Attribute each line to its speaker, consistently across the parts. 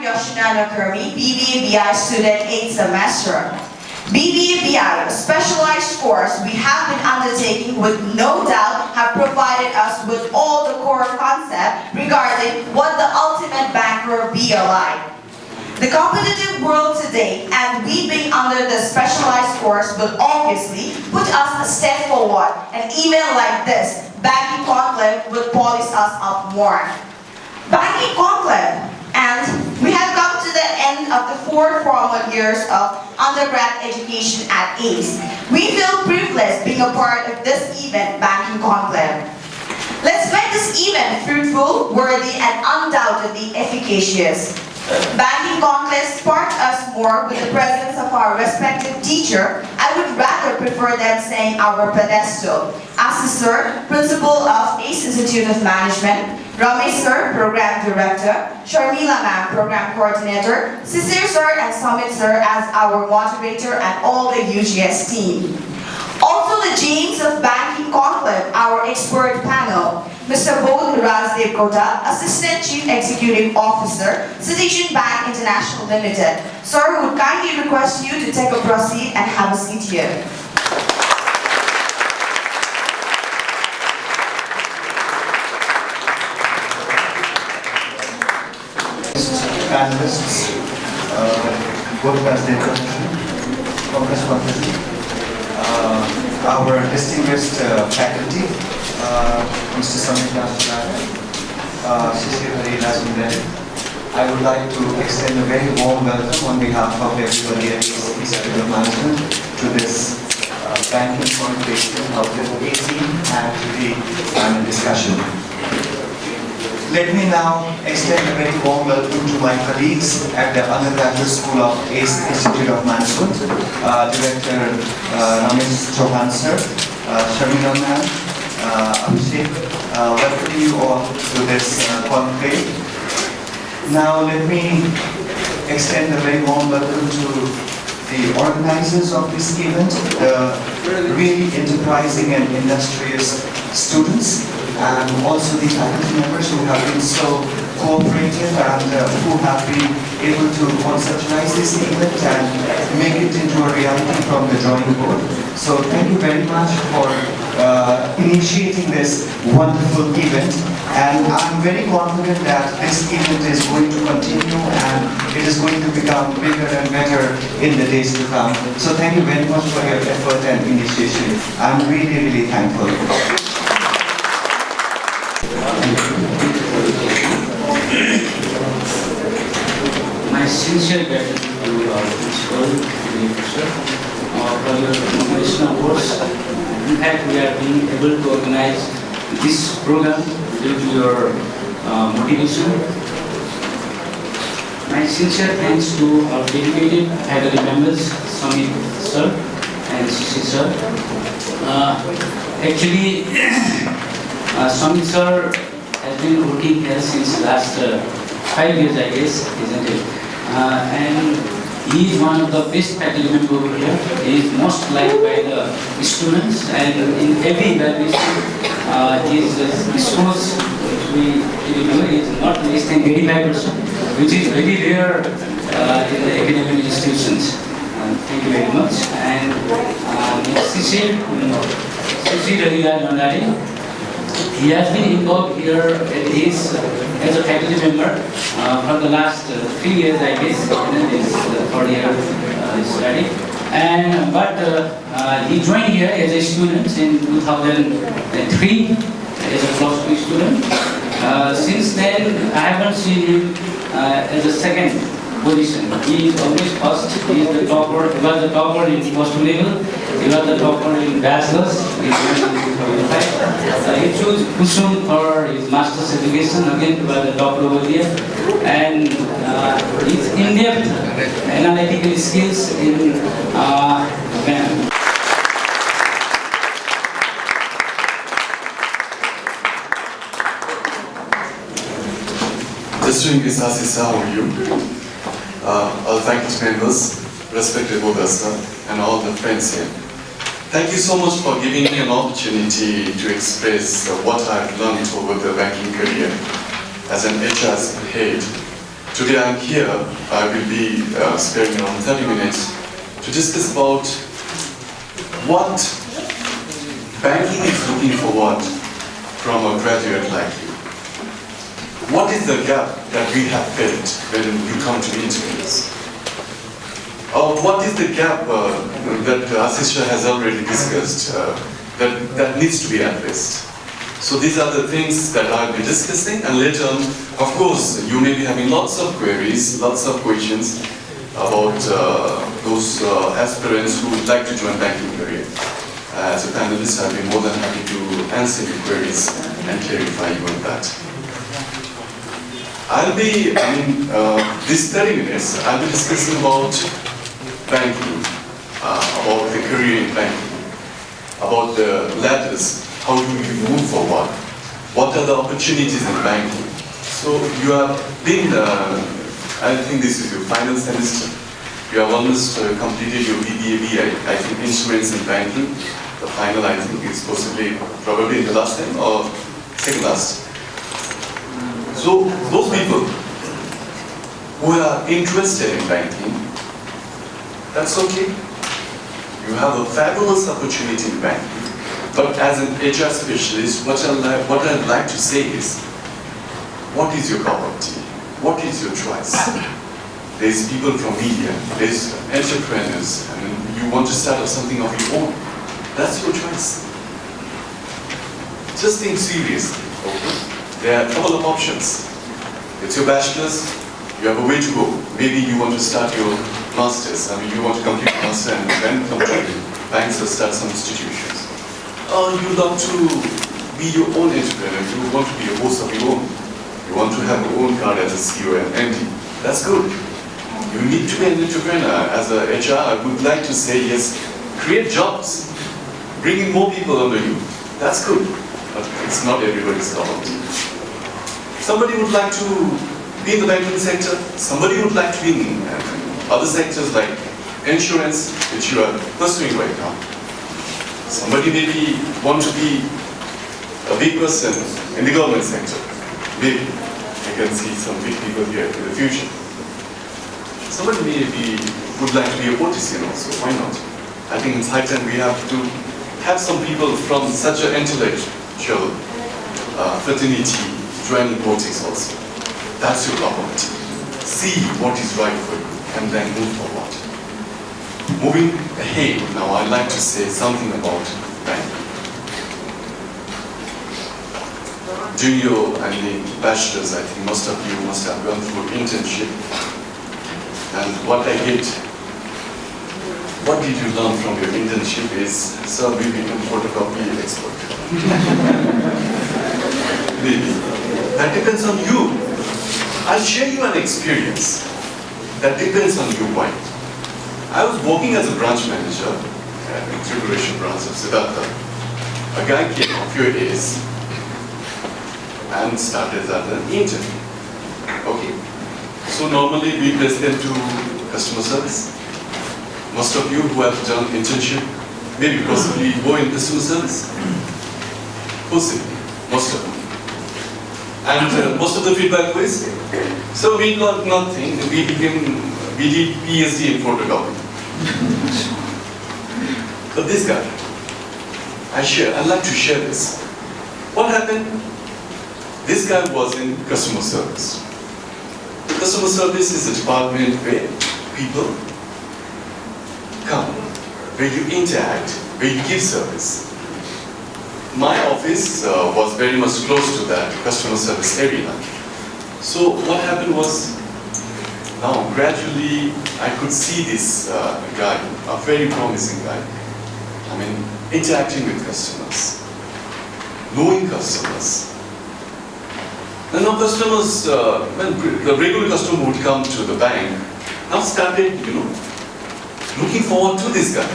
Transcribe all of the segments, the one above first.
Speaker 1: Yoshinana Kurmi, BBA student 8th semester. BBA, a specialized course we have been undertaking with no doubt have provided us with all the core concepts regarding what the ultimate banker be like. The competitive world today and we being under the specialized course will obviously put us a step forward, and even like this, Banking Conclave will polish us up more. Banking Conclave, and we have come to the end of the 4 formal years of undergrad education at ACE. We feel privileged being a part of this event, Banking Conclave. Let's make this event fruitful, worthy, and undoubtedly efficacious. Banking Conclave sparked us more with the presence of our respective teacher. I would rather prefer than saying our pedestal. Assessor, Principal of ACE Institute of Management, Ramesh Sir, Program Director, Sharmila Ma'am, Program Coordinator, Sisir Sir and Sumit Sir as our moderator, and all the UGS team. Also the James of Banking Conclave, our expert panel, Mr. Bodh Razdev Kota, Assistant Chief Executive Officer, Citizen Bank International Limited. Sir, would kindly request you to take a proceed and have a seat here.
Speaker 2: Panelists, Bodh Razdev Kota, Congress Officer, our distinguished faculty, Mr. Samit Shishir Razumdar. I would like to extend a very warm welcome on behalf of everybody at the Institute of Management to this banking conversation of the AC and to the panel discussion. Let me now extend a very warm welcome to my colleagues at the Undergraduate School of ACE Institute of Management, Director Ramesh Chauhan Sir, Sharmila Ma'am, Abhishek, welcome you all to this conclave. Now let me extend a very warm welcome to the organizers of this event, the really enterprising and industrious students, and also the faculty members who have been so cooperative and who have been able to conceptualize this event and make it into a reality from the drawing board. So thank you very much for initiating this wonderful event, and I'm very confident that this event is going to continue and it is going to become bigger and better in the days to come. So thank you very much for your effort and initiation. I'm really, really thankful.
Speaker 3: My sincere gratitude to our principal, sir, for your motivation awards. In fact, we are being able to organize this program due to your motivation. My sincere thanks to our dedicated faculty members, Samit sir and Sisi sir. Actually, Samit sir has been working here since last 5 years, I guess, isn't it? And he is one of the best faculty members over here. He is most liked by the students, and in every evaluation, his scores, which we know, is not less than 85%, which is very rare in the academic institutions. Thank you very much. And Sisi Ravi, he has been involved here as a faculty member for the last 3 years, I guess, in this 4-year study. But he joined here as a student in 2003 as a philosophy student. Since then, I haven't seen him as a second position. He is always first. He is the topper. He was the topper in first level. He was the topper in bachelor's. He chose Kusum for his master's education. Again, he was the topper over here. And his in-depth analytical skills in
Speaker 4: Distinguished Isasi, how are you? All faculty members, respected Modesta, and all the friends here. Thank you so much for giving me an opportunity to express what I've learned over the banking career as an HR head. Today I'm here, I will be sparing around 30 minutes to discuss about what banking is looking forward from a graduate like you. What is the gap that we have felt when you come to interviews? Or what is the gap that Asisha has already discussed that needs to be addressed? So these are the things that I'll be discussing, and later on, of course, you may be having lots of queries, lots of questions about those aspirants who would like to join banking career. As a panelist, I'll be more than happy to answer your queries and clarify you on that. This 30 minutes, I'll be discussing about banking, about the career in banking, about the ladders, how do you move forward, what are the opportunities in banking. So you have been, I think this is your final semester, you have almost completed your BBA, I think insurance and banking. The final, I think, is probably the last time or second last. So those people who are interested in banking, that's okay. You have a fabulous opportunity in banking. But as an HR specialist, what I'd like to say is, what is your cup of tea? What is your choice? There's people from media, there's entrepreneurs, and you want to start up something of your own. That's your choice. Just think seriously, okay? There are a couple of options. It's your bachelor's, you have a way to go. Maybe you want to start your master's, you want to complete your master's and then come to banks or start some institutions. Or you love to be your own entrepreneur, you want to be a host of your own. You want to have your own card as a CEO and MD. That's good. You need to be an entrepreneur. As a HR, I would like to say, yes, create jobs. Bring in more people under you. That's good. But it's not everybody's cup of tea. Somebody would like to be in the banking sector. Somebody would like to be in other sectors like insurance, which you are pursuing right now. Somebody maybe want to be a big person in the government sector. Maybe. I can see some big people here in the future. Somebody maybe would like to be a politician also. Why not? I think it's high time we have to have some people from such an intellectual fraternity joining politics also. That's your cup of tea. See what is right for you and then move forward. Moving ahead now, I'd like to say something about banking. Junior and the bachelor's, I think most of you must have gone through internship. And what I get, what did you learn from your internship is, sir, we become photocopy expert. Maybe. That depends on you. I'll share you an experience. That depends on you why. I was working as a branch manager in Tribulation branch of Siddhartha. A guy came a few days and started as an intern. Okay. So normally we place them to customer service. Most of you who have done internship, maybe possibly go in customer service. Possibly, most of them. And most of the feedback was, so we got nothing, we did PhD in photocopy. But this guy, I'd like to share this. What happened? This guy was in customer service. Customer service is a department where people come, where you interact, where you give service. My office was very much close to that customer service area. So what happened was, now gradually I could see this guy, a very promising guy. Interacting with customers, knowing customers. And now customers, when the regular customer would come to the bank, now started, looking forward to this guy.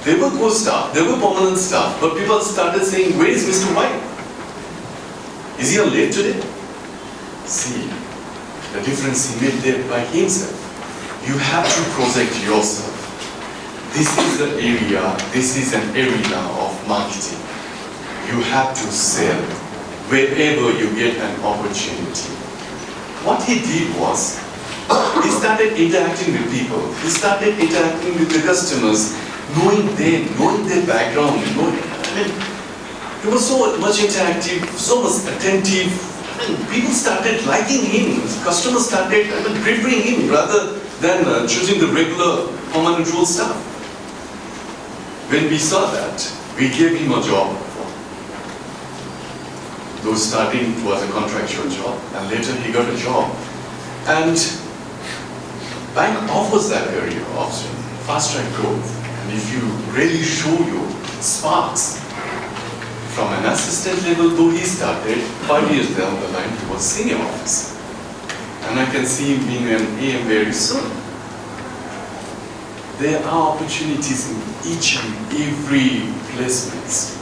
Speaker 4: They were co-staff, they were permanent staff, but people started saying, where is Mr. White? Is he late today? See, the difference he made there by himself. You have to project yourself. This is an area of marketing. You have to sell wherever you get an opportunity. What he did was, he started interacting with people. He started interacting with the customers, knowing them, knowing their background, he was so much interactive, so much attentive. People started liking him. Customers started preferring him rather than choosing the regular permanent role staff. When we saw that, we gave him a job. Though starting it was a contractual job, and later he got a job. And bank offers that career option, fast track growth. And if you really show your sparks, from an assistant level, though he started, 5 years down the line, he was senior officer. And I can see him being an AM very soon. There are opportunities in each and every placements.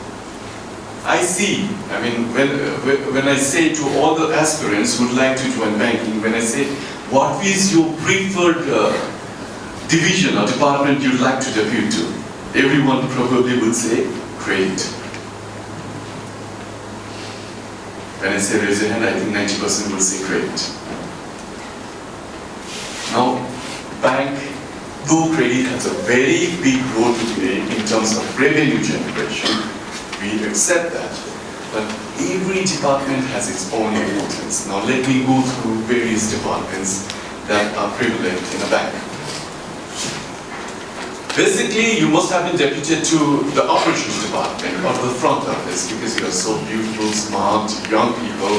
Speaker 4: I see, when I say to all the aspirants who would like to join banking, when I say, what is your preferred division or department you'd like to debut to? Everyone probably would say, credit. When I say raise your hand, I think 90% will say credit. Now, bank, though credit has a very big role to play in terms of revenue generation, we accept that. But every department has its own importance. Now let me go through various departments that are prevalent in a bank. Basically, you must have been deputed to the operations department or the front office because you are so beautiful, smart, young people,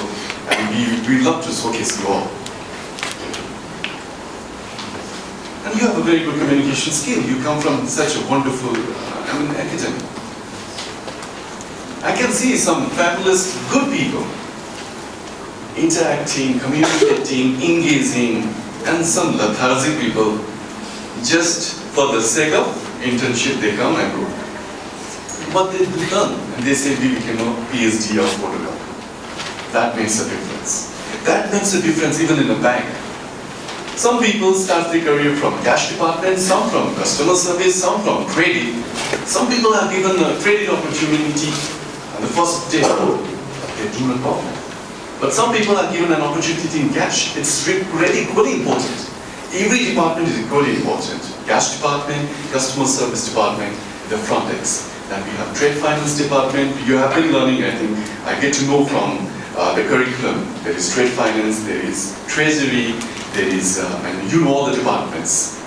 Speaker 4: and we love to showcase you all. And you have a very good communication skill. You come from such a wonderful, academy. I can see some fabulous, good people interacting, communicating, engaging, and some lethargic people just for the sake of internship, they come and go. What they do done? And they say, we became a PhD of photography. That makes a difference. That makes a difference even in a bank. Some people start their career from cash department, some from customer service, some from credit. Some people are given a credit opportunity on the first day, they do not perform. But some people are given an opportunity in cash. It's really equally important. Every department is equally important. Cash department, customer service department, the front desk. Then we have trade finance department. You have been learning, I think. I get to know from the curriculum. There is trade finance, there is treasury, there is, you know all the departments,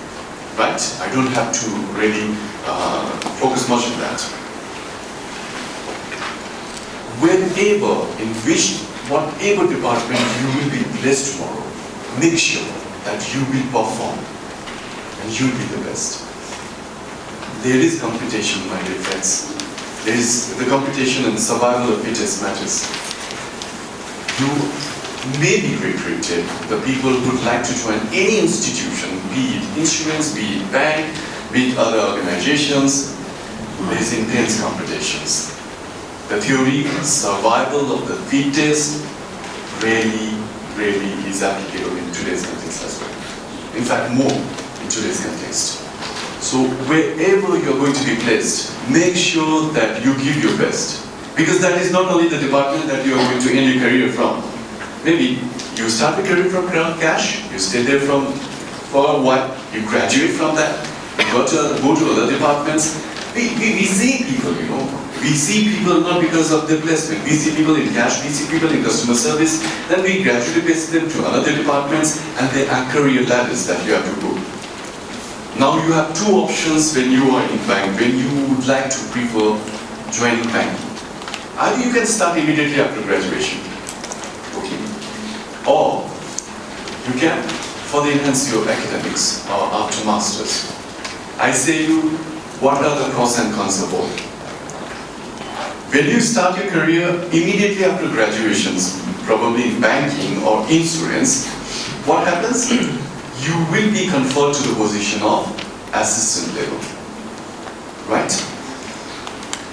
Speaker 4: right? I don't have to really focus much on that. Whenever, in whatever department you will be placed tomorrow, make sure that you will perform and you will be the best. There is competition, my dear friends. There is the competition and survival of fittest matters. You may be recruited, the people who would like to join any institution, be it insurance, be it bank, be it other organizations. There is intense competitions. The theory, survival of the fittest, really is applicable in today's context as well. In fact, more in today's context. So wherever you're going to be placed, make sure that you give your best. Because that is not only the department that you are going to end your career from. Maybe you start a career from cash, you stay there for a while, you graduate from that, you go to other departments. We see people, we see people not because of their placement. We see people in cash, we see people in customer service, then we gradually place them to other departments and they are career ladders that you have to go. Now you have two options when you are in bank, when you would like to prefer joining banking. Either you can start immediately after graduation, okay, or you can further enhance your academics or after masters. I say you, what are the pros and cons of both? When you start your career immediately after graduations, probably in banking or insurance, what happens? You will be conferred to the position of assistant level, right?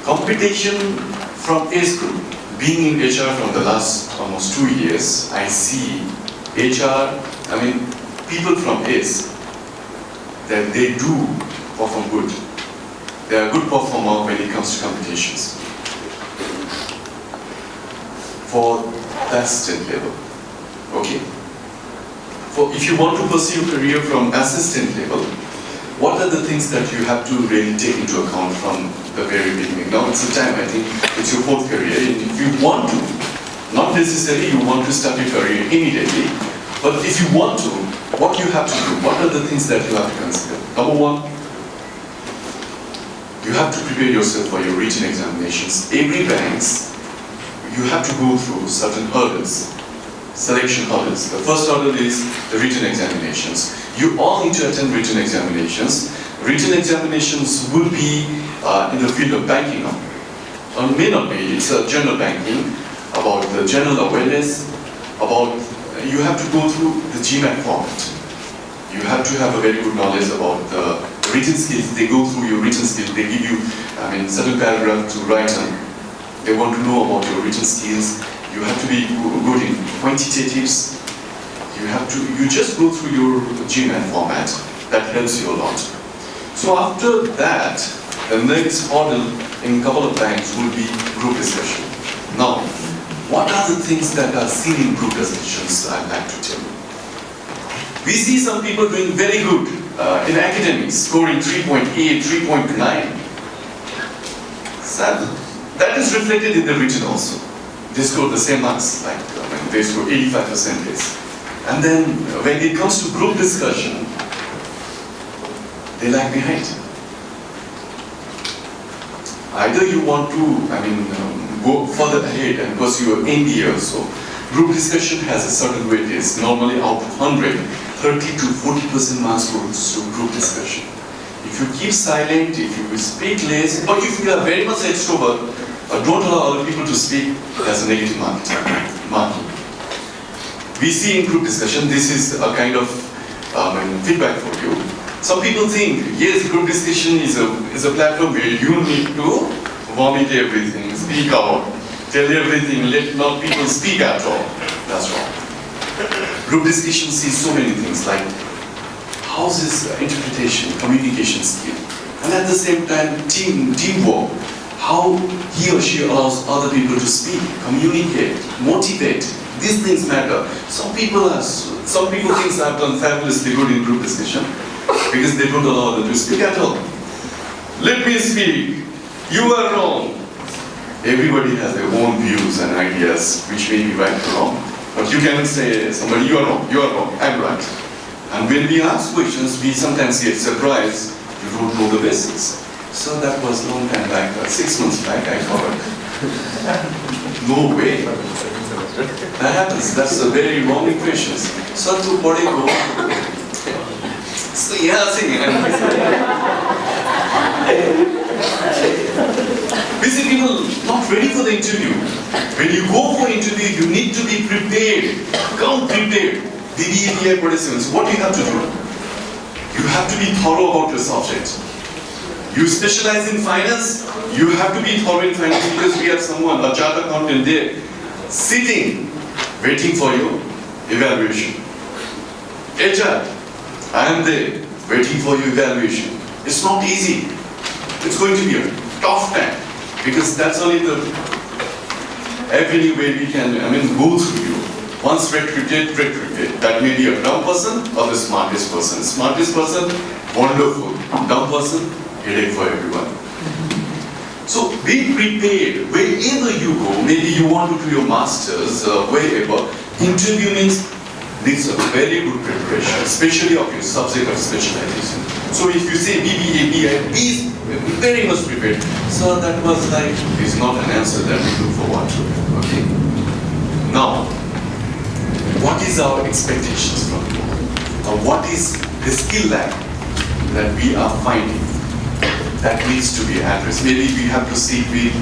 Speaker 4: Competition from ACE group. Being in HR from the last almost 2 years, I see HR, people from ACE, that they do perform good. They are a good performer when it comes to competitions. For the assistant level, okay. if you want to pursue a career from assistant level, what are the things that you have to really take into account from the very beginning? Now it's the time, I think, it's your fourth career. And if you want to, not necessarily you want to start your career immediately, but if you want to, what you have to do, what are the things that you have to consider? Number one, you have to prepare yourself for your written examinations. Every banks, you have to go through certain hurdles, selection hurdles. The first hurdle is the written examinations. You all need to attend written examinations. Written examinations will be in the field of banking. Or may not be, it's a general banking, about the general awareness, about you have to go through the GMAT format. You have to have a very good knowledge about the written skills. They go through your written skills. They give you, certain paragraph to write on. They want to know about your written skills. You have to be good in quantitatives. You just go through your GMAT format. That helps you a lot. So after that, the next hurdle in a couple of banks will be group discussion. Now, what are the things that are seen in group discussions I'd like to tell you? We see some people doing very good in academics, scoring 3.8, 3.9. Sad. That is reflected in the written also. They score the same marks, like they score 85%. And then when it comes to group discussion, they lag behind. Either you want to, go further ahead and pursue your MBA also. Group discussion has a certain weightage. Normally out of 100, 30 to 40% marks goes to group discussion. If you keep silent, if you speak less, or if you are very much extrovert, don't allow other people to speak, that's a negative marking. We see in group discussion, this is a kind of feedback for you. Some people think, yes, group discussion is a platform where you need to vomit everything, speak out, tell everything, let not people speak at all. That's wrong. Group discussion sees so many things like how's his interpretation, communication skill, and at the same time teamwork, how he or she allows other people to speak, communicate, motivate. These things matter. Some people think I've done fabulously good in group discussion because they don't allow them to speak at all. Let me speak. You are wrong. Everybody has their own views and ideas, which may be right or wrong. But you cannot say somebody, you are wrong, I'm right. And when we ask questions, we sometimes get surprised, you don't know the basics. So that was a long time back, 6 months back, I covered. No way. That happens, that's a very wrong impression. So to body go. So yeah, we see people not ready for the interview. When you go for interview, you need to be prepared. Come prepared. BBA participants, what do you have to do? You have to be thorough about your subject. You specialize in finance, you have to be thorough in finance because we have someone, a chartered accountant there, sitting, waiting for your evaluation. HR, I am there, waiting for your evaluation. It's not easy. It's going to be a tough time because that's only the avenue where we can, go through you. Once recruited. That may be a dumb person or the smartest person. Smartest person, wonderful. Dumb person, headache for everyone. So be prepared. Wherever you go, maybe you want to do your masters, wherever, interview needs a very good preparation, especially of your subject of specialization. So if you say BBA, BI, be very much prepared. So that was like, is not an answer that we look forward to. Okay? Now, what is our expectations from you? Or what is the skill lag that we are finding that needs to be addressed? Maybe we have to sit with,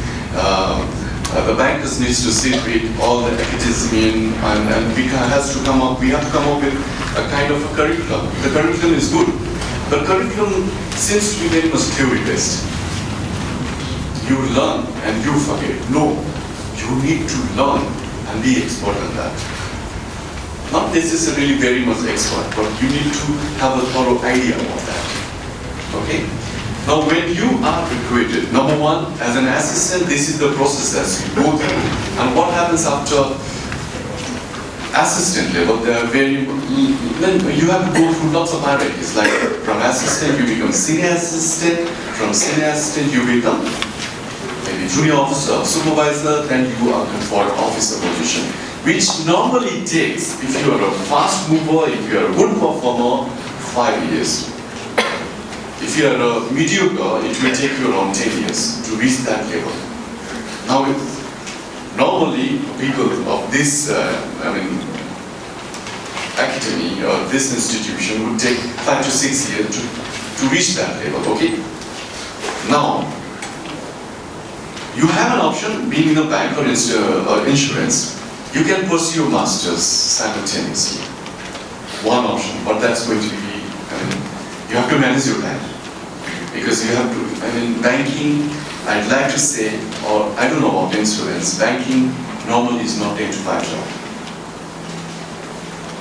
Speaker 4: the bankers needs to sit with all the academician and we have to come up with a kind of a curriculum. The curriculum is good. The curriculum seems to be very much theory-based. You learn and you forget. No, you need to learn and be expert on that. Not necessarily very much expert, but you need to have a thorough idea about that. Okay? Now when you are recruited, number one, as an assistant, this is the process that you go through. And what happens after assistant level, they are very, then you have to go through lots of hierarchies. Like from assistant, you become senior assistant. From senior assistant, you become maybe junior officer, supervisor. Then you are conferred officer position, which normally takes, if you are a fast mover, if you are a good performer, 5 years. If you are a mediocre, it will take you around 10 years to reach that level. Now, normally people of this, academy or this institution would take 5 to 6 years to reach that level. Okay. Now, you have an option, being in a bank or insurance, you can pursue your masters simultaneously. One option, but that's going to be, you have to manage your time. Because you have to, banking, I'd like to say, or I don't know about insurance, banking normally is not 8 to 5 job.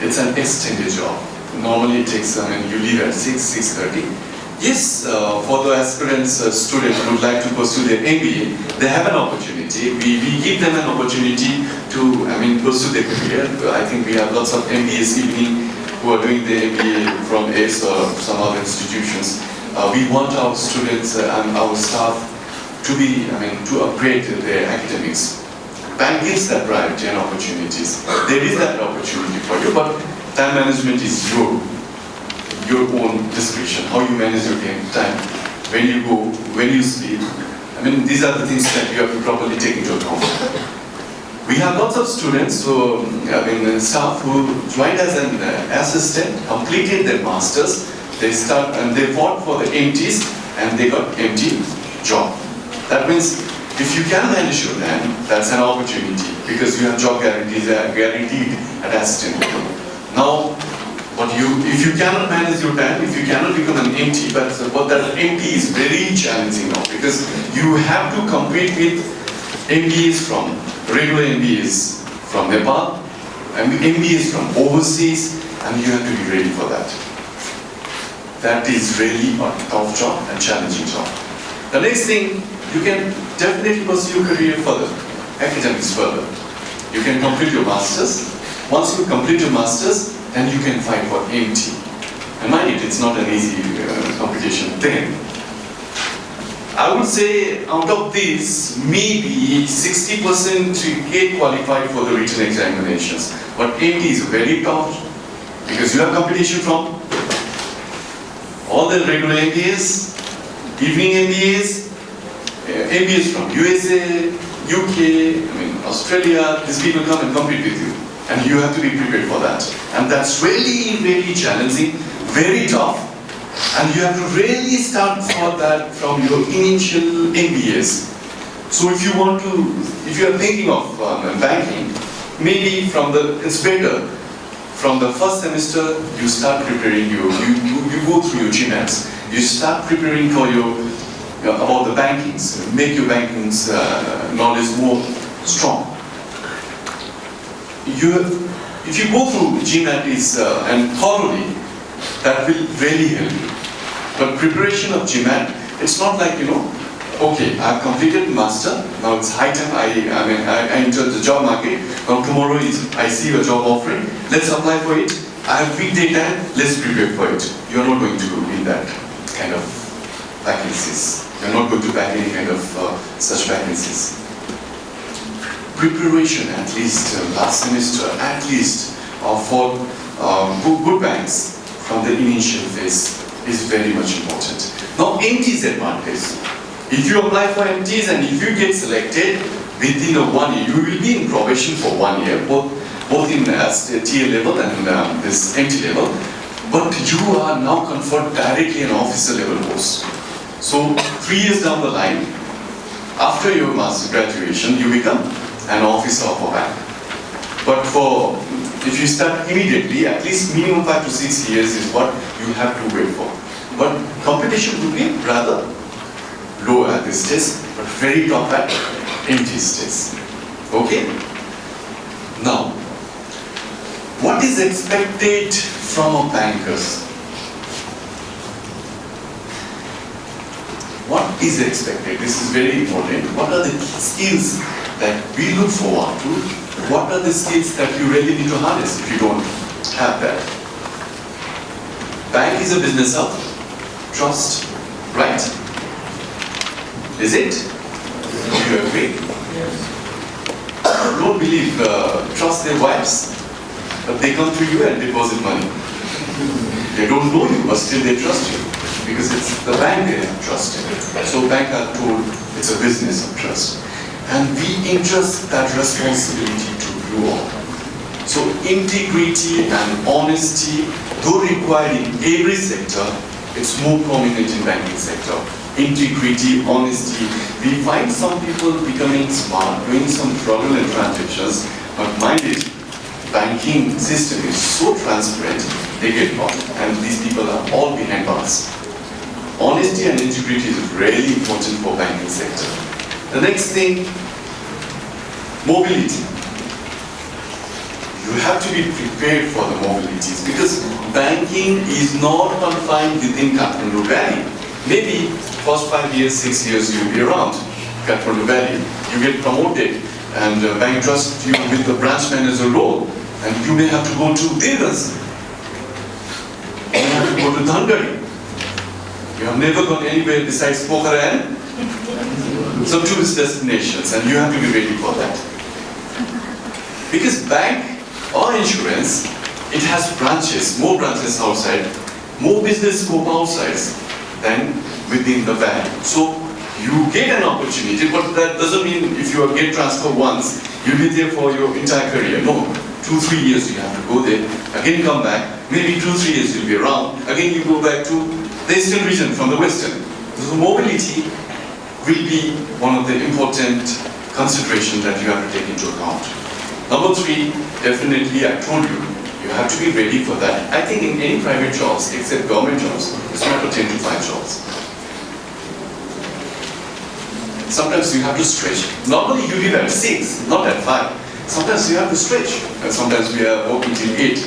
Speaker 4: It's an extended job. Normally it takes, you leave at 6:30. Yes, for the aspirants, students who would like to pursue their MBA, they have an opportunity. We give them an opportunity to, pursue their career. I think we have lots of MBAs evening who are doing their MBA from ACE or some other institutions. We want our students and our staff to be, to upgrade their academics. Bank gives that priority and opportunities. There is that opportunity for you, but time management is your own discretion. How you manage your time, when you go, when you sleep. These are the things that you have to properly take into account. We have lots of students who, staff who joined as an assistant, completed their masters. They start and they fought for the MTs and they got MT job. That means if you can manage your time, that's an opportunity because you have job guaranteed at assistant level. Now, if you cannot manage your time, if you cannot become an MT, but that MT is very challenging now because you have to compete with MBAs from regular MBAs from Nepal and MBAs from overseas, and you have to be ready for that. That is really a tough job and challenging job. The next thing, you can definitely pursue your career further, academics further. You can complete your masters. Once you complete your masters, then you can fight for MT. And mind it, it's not an easy competition thing. I would say out of this, maybe 60% get qualified for the written examinations. But MT is very tough because you have competition from all the regular MBAs, evening MBAs, MBAs from USA, UK, Australia. These people come and compete with you. And you have to be prepared for that. And that's really, really challenging, very tough. And you have to really start for that from your initial MBAs. So if you are thinking of banking, maybe it's better. From the first semester, you start preparing you go through your GMATs. You start preparing for about the bankings, make your bankings knowledge more strong. If you go through GMAT and thoroughly, that will really help you. But preparation of GMAT, it's not like, okay, I've completed master, now it's high time I entered the job market, now tomorrow I see a job offering, let's apply for it, I have weekday time, let's prepare for it. You're not going to win that kind of vacancies. You're not going to back any kind of such vacancies. Preparation, at least last semester, at least for good banks from the initial phase is very much important. Now, MT's advantage. If you apply for MTs and if you get selected within 1 year, you will be in probation for 1 year, both in tier level and this MT level. But you are now conferred directly an officer level post. So 3 years down the line, after your master graduation, you become an officer of a bank. But if you start immediately, at least minimum 5 to 6 years is what you have to wait for. But competition would be rather low at this stage, but very top at MT stage. Okay? Now, what is expected from a bankers? What is expected? This is very important. What are the skills that we look forward to What are the skills that you really need to harness if you don't have that? Bank is a business of trust, right? Is it? Do you agree? Don't believe, trust their wives, but they come to you and deposit money. They don't know you, but still they trust you, because it's the bank they have trusted. So bank are told it's a business of trust. And we entrust that responsibility to you all. So integrity and honesty, though required in every sector, it's more prominent in banking sector. Integrity, honesty. We find some people becoming smart, doing some fraudulent transactions, but mind it, banking system is so transparent, they get caught. And these people are all behind bars. Honesty and integrity is really important for banking sector. The next thing, mobility. You have to be prepared for the mobilities, because banking is not confined within Kathmandu Valley. Maybe first 5 years, 6 years you'll be around Kathmandu Valley. You get promoted and bank trusts you with the branch manager role, and you may have to go to Devas. You have to go to Dhandari. You have never gone anywhere besides Pokhara and some tourist destinations, and you have to be ready for that. Because bank or insurance, it has branches, more branches outside, more business scope outside than within the bank. So you get an opportunity, but that doesn't mean if you get transferred once, you'll be there for your entire career. No, 2-3 years you have to go there, again come back, maybe 2-3 years you'll be around, again you go back to the eastern region from the western. So mobility will be one of the important considerations that you have to take into account. Number 3, definitely I told you, you have to be ready for that. I think in any private jobs, except government jobs, it's not a 10 to 5 jobs. Sometimes you have to stretch. Normally you leave at 6, not at 5. Sometimes you have to stretch, and sometimes we are working till 8.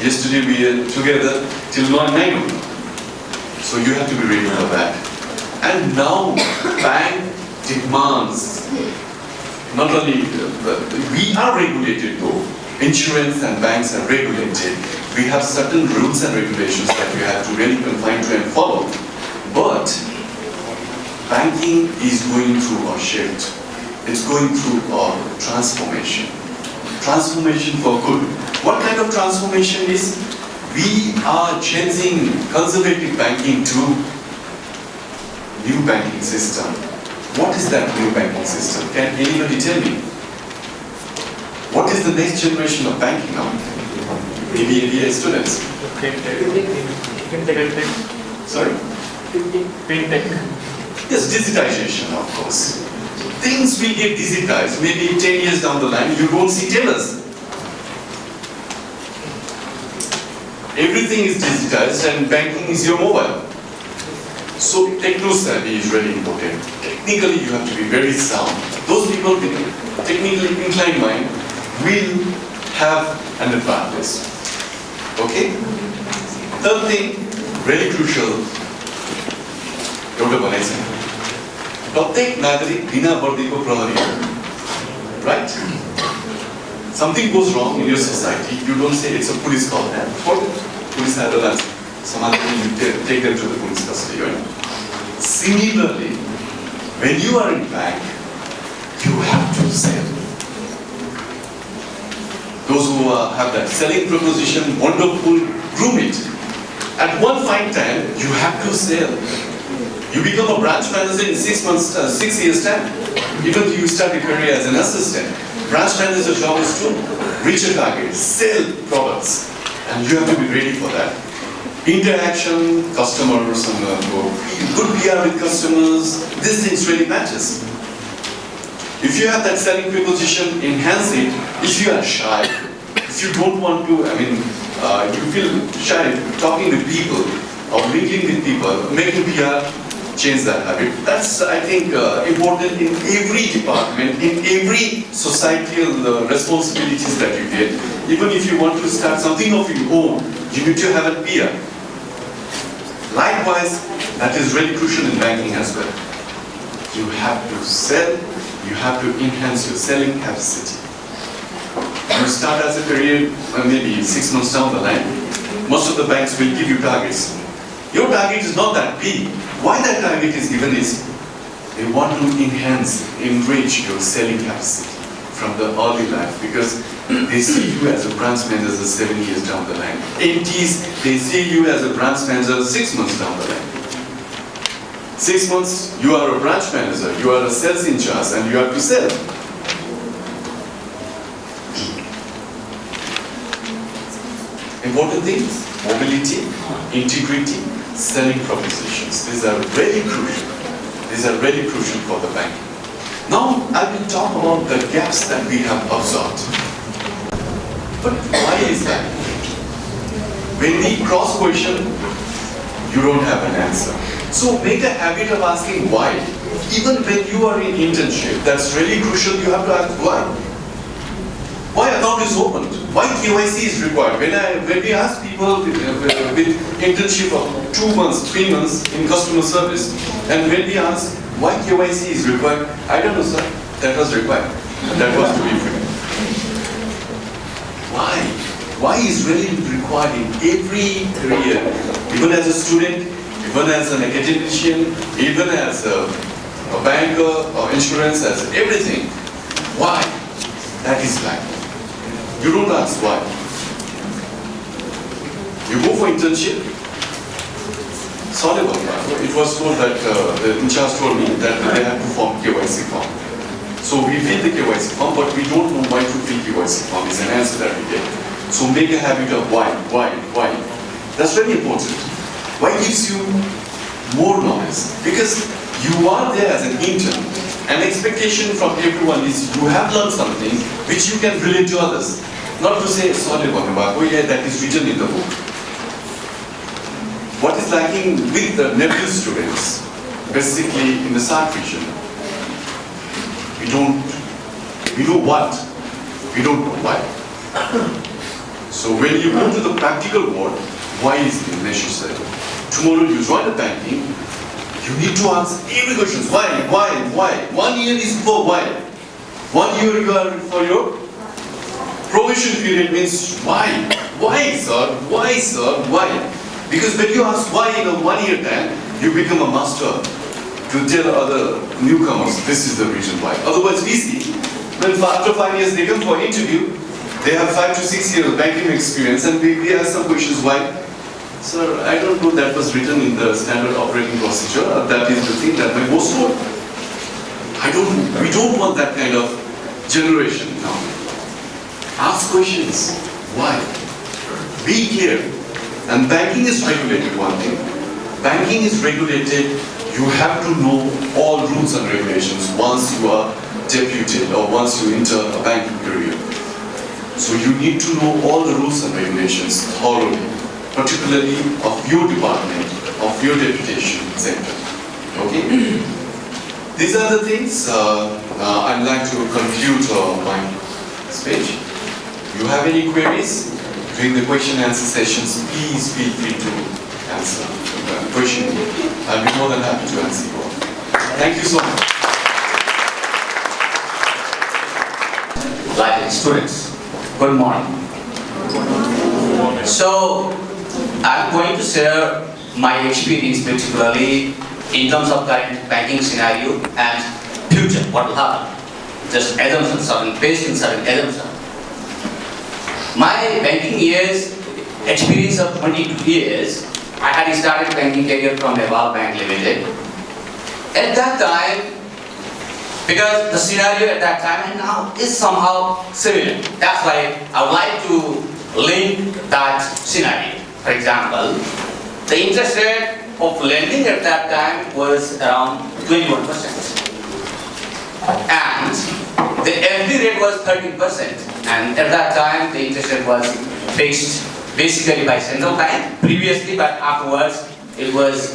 Speaker 4: Yesterday we were together till 9 o'clock. So you have to be ready for that. And now bank demands, not only, we are regulated though, insurance and banks are regulated. We have certain rules and regulations that we have to really confine to and follow. But banking is going through a shift. It's going through a transformation. Transformation for good. What kind of transformation is? We are changing conservative banking to new banking system. What is that new banking system? Can anybody tell me? What is the next generation of banking now? Maybe MBA students. Sorry?
Speaker 5: Fintech.
Speaker 4: Yes, digitization, of course. Things will get digitized. Maybe 10 years down the line, you won't see tellers. Everything is digitized and banking is your mobile. So techno-savvy is really important. Technically, you have to be very sound. Those people with technically inclined mind will have an advantage. Okay? Third thing, really crucial. प्रत्येक नागरिक बिना वर्दीको प्रहरी हो. Right? Something goes wrong in your society, you don't say it's a police call. What? Police had a you take them to the police custody. Right? Similarly, when you are in bank, you have to sell. Those who have that selling proposition, wonderful, groom it. At one fine time, you have to sell. You become a branch manager in 6 months, 6 years time. Even if you start your career as an assistant, branch manager's job is to reach a target, sell products, and you have to be ready for that. Interaction, customers, and good PR with customers, these things really matters. If you have that selling proposition, enhance it. If you are shy, if you don't want to, you feel shy talking with people or mingling with people, making PR, change that habit. That's, I think, important in every department, in every societal responsibilities that you get. Even if you want to start something of your own, you need to have a PR. Likewise, that is really crucial in banking as well. You have to sell, you have to enhance your selling capacity. you start as a career, maybe 6 months down the line, most of the banks will give you targets. Your target is not that big. Why that target is given is, they want to enrich your selling capacity from the early life, because they see you as a branch manager 7 years down the line. MTs, they see you as a branch manager 6 months down the line. 6 months, you are a branch manager, you are a sales in charge, and you have to sell. Important things: mobility, integrity, selling propositions. These are very crucial. These are very crucial for the bank. Now, I will talk about the gaps that we have observed. But why is that? When we cross-question, you don't have an answer. So make a habit of asking why. Even when you are in internship, that's really crucial, you have to ask why. Why account is opened? Why KYC is required? When we ask people with internship of 2 months, 3 months in customer service, and when we ask why KYC is required, I don't know, sir, that was required. That was to be free. Why? Why is really required in every career, even as a student, even as an academician, even as a banker or insurance, as everything. Why? That is lacking. You don't ask why. You go for internship. Sorry about that. It was told that the in charge told me that they have to form KYC form. So we fill the KYC form, but we don't know why to fill KYC form. Is an answer that we get. So make a habit of why. That's very important. Why gives you more knowledge? Because you are there as an intern. An expectation from everyone is you have learned something which you can relate to others. Not to say, sorry, oh yeah, that is written in the book. What is lacking with the nephew students, basically in the South region, we know what, we don't know why. So when you go to the practical world, why is it necessary? Tomorrow you join the banking, you need to answer every question. Why? 1 year is for why. 1 year you are for your probation period means why? Why, sir? Why, sir? Why? Because when you ask why in a 1 year time, you become a master to tell other newcomers this is the reason why. Otherwise, we see when after 5 years they come for interview, they have 5 to 6 years banking experience, and we ask some questions why. Sir, I don't know that was written in the standard operating procedure. That is the thing that my boss told. We don't want that kind of generation now. Ask questions. Why? Be clear. And banking is regulated, one thing. Banking is regulated, you have to know all rules and regulations once you are deputed or once you enter a banking career. So you need to know all the rules and regulations thoroughly, particularly of your department, of your deputation center. Okay? These are the things I'd like to conclude my speech. You have any queries during the question and answer sessions, please feel free to answer the question. I'll be more than happy to answer you all. Thank you so much.
Speaker 6: Like students, good morning. So, I'm going to share my experience particularly in terms of current banking scenario and future, what will happen. Just assumptions, based on certain assumptions. My banking years, experience of 22 years, I had started banking career from Eval Bank Limited. At that time, because the scenario at that time and now is somehow similar. That's why I would like to link that scenario. For example, the interest rate of lending at that time was around 21%. And the FD rate was 13%. And at that time, the interest rate was fixed basically by central bank previously, but afterwards it was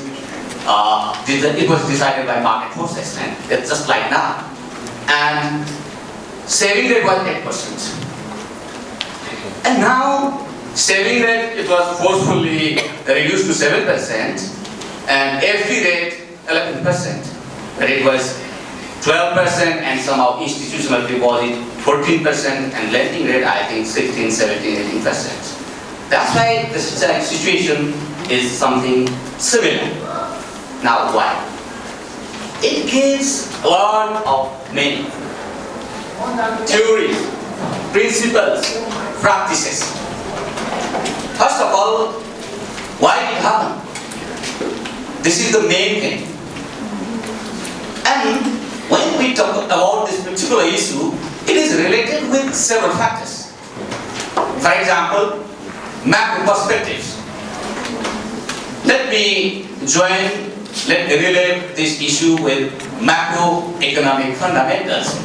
Speaker 6: decided by market forces, and it's just like now. And saving rate was 8%. And now saving rate, it was forcefully reduced to 7%, and FD rate 11%. But it was 12% and somehow institutional deposit 14% and lending rate I think 16, 17, 18%. That's why the situation is something similar. Now why? It gives a lot of many theories, principles, practices. First of all, why did it happen? This is the main thing. And when we talk about this particular issue, it is related with several factors. For example, macro perspectives. Let me relate this issue with macroeconomic fundamentals.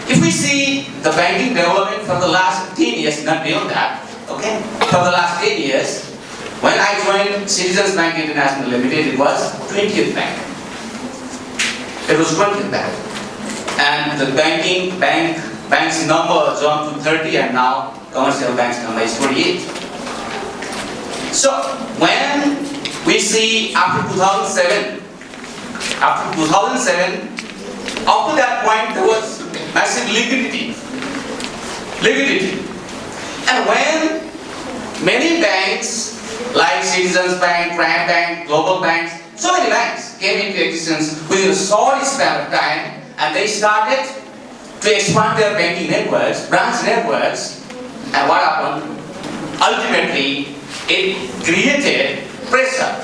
Speaker 6: If we see the banking development for the last 10 years, not beyond that, okay? For the last 10 years, when I joined Citizens Bank International Limited, it was 20th bank. It was 20th bank. And the bank's number jumped to 30 and now commercial bank's number is 28. So when we see after 2007, up to that point there was massive liquidity. And when many banks like Citizens Bank, Prime Bank, Global Banks, so many banks came into existence within a short span of time and they started to expand their banking networks, branch networks, and what happened? Ultimately, it created pressure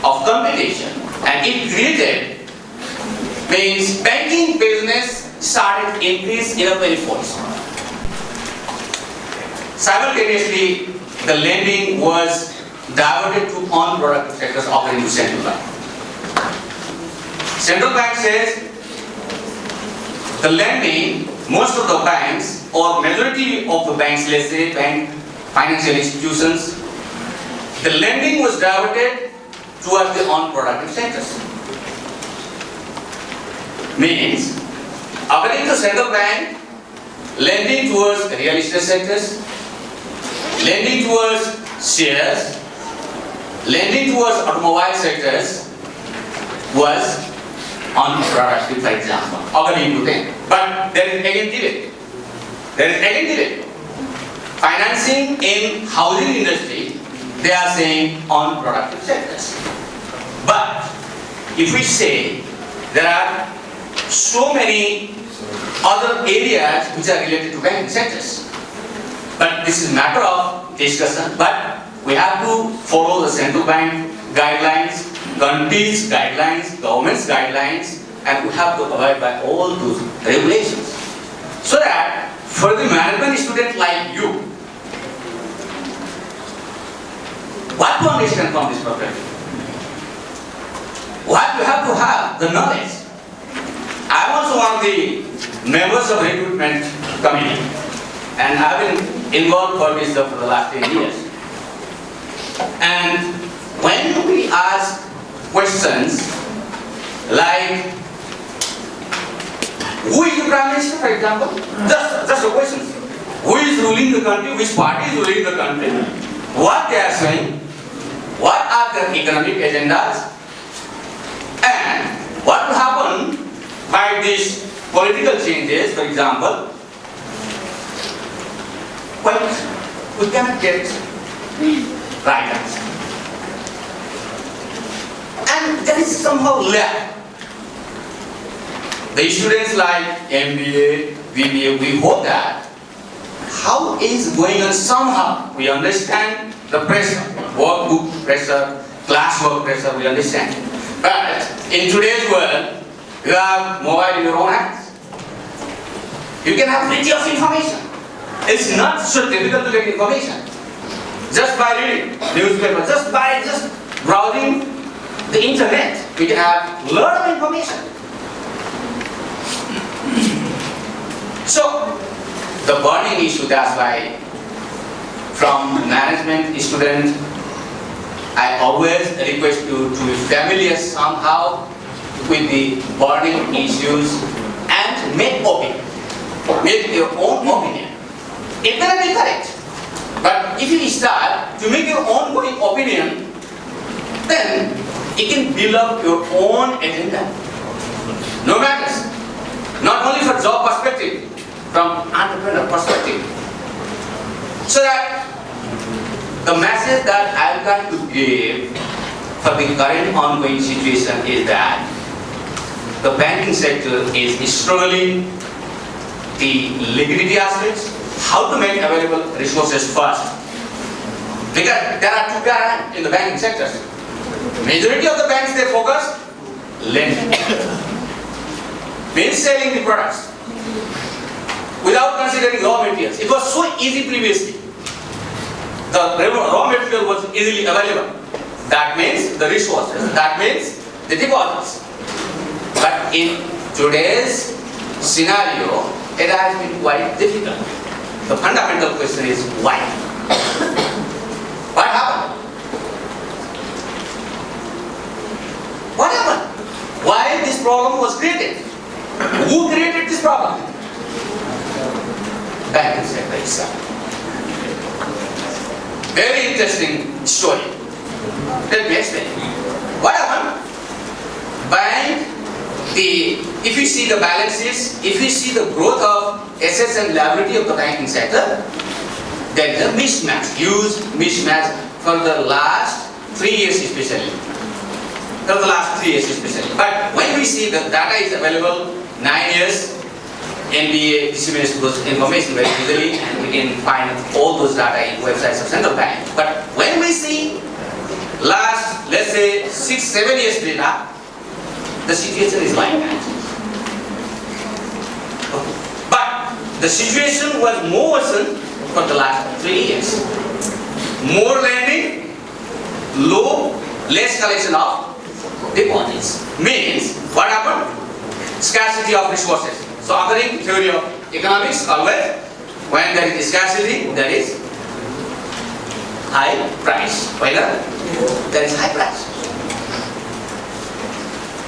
Speaker 6: of competition and it created means banking business started increase in a very force. Simultaneously, the lending was diverted to unproductive sectors according to central bank. Central bank says the lending, most of the banks or majority of the banks, let's say bank, financial institutions, the lending was diverted towards the unproductive sectors. Means, according to central bank, lending towards real estate sectors, lending towards shares, lending towards automobile sectors was unproductive, for example, according to them. But there is again debate. Financing in housing industry, they are saying unproductive sectors. But if we say there are so many other areas which are related to banking sectors, but this is matter of discussion, but we have to follow the central bank guidelines, countries' guidelines, government's guidelines, and we have to abide by all those regulations. So that for the management student like you, what to understand from this perspective? What you have to have the knowledge. I am also one of the members of recruitment committee, and I have been involved for this for the last 10 years. And when we ask questions like, who is the Prime Minister, for example? Just a question. Who is ruling the country? Which party is ruling the country? What they are saying? What are their economic agendas? And what will happen by these political changes, for example? But we cannot get right answer. And there is somehow lack. The students like MBA, BBA, we hope that how is going on somehow we understand the pressure, workbook pressure, classwork pressure, we understand. But in today's world, you have mobile in your own hands. You can have plenty of information. It's not so difficult to get information. Just by reading newspaper, just browsing the internet, we can have a lot of information. So, the burning issue, that's why from management student, I always request you to be familiar somehow with the burning issues and make opinion, make your own opinion. It may not be correct, but if you start to make your own opinion, then it can build up your own agenda. no matters. Not only for job perspective, from entrepreneur perspective. So that the message that I would like to give for the current ongoing situation is that the banking sector is struggling the liquidity aspects, how to make available resources first. Because there are two paradigms in the banking sectors. Majority of the banks, they focus lending, means selling the products without considering raw materials. It was so easy previously. The raw material was easily available. That means the resources, that means the deposits. But in today's scenario, it has been quite difficult. The fundamental question is why? What happened? What happened? Why this problem was created? Who created this problem? Banking sector itself. Very interesting story. Let me explain. What happened? If you see the balances, if you see the growth of assets and liability of the banking sector, there is a mismatch, huge mismatch for the last 3 years especially. For the last 3 years especially. But when we see the data is available 9 years, NBA disseminates those information very easily and we can find all those data in websites of central bank. But when we see last, let's say 6-7 years data, the situation is like that. But the situation was more worsened for the last 3 years. More lending, less collection of deposits. Means, what happened? Scarcity of resources. So according to theory of economics, always, when there is scarcity, there is high price. Whether there is high price.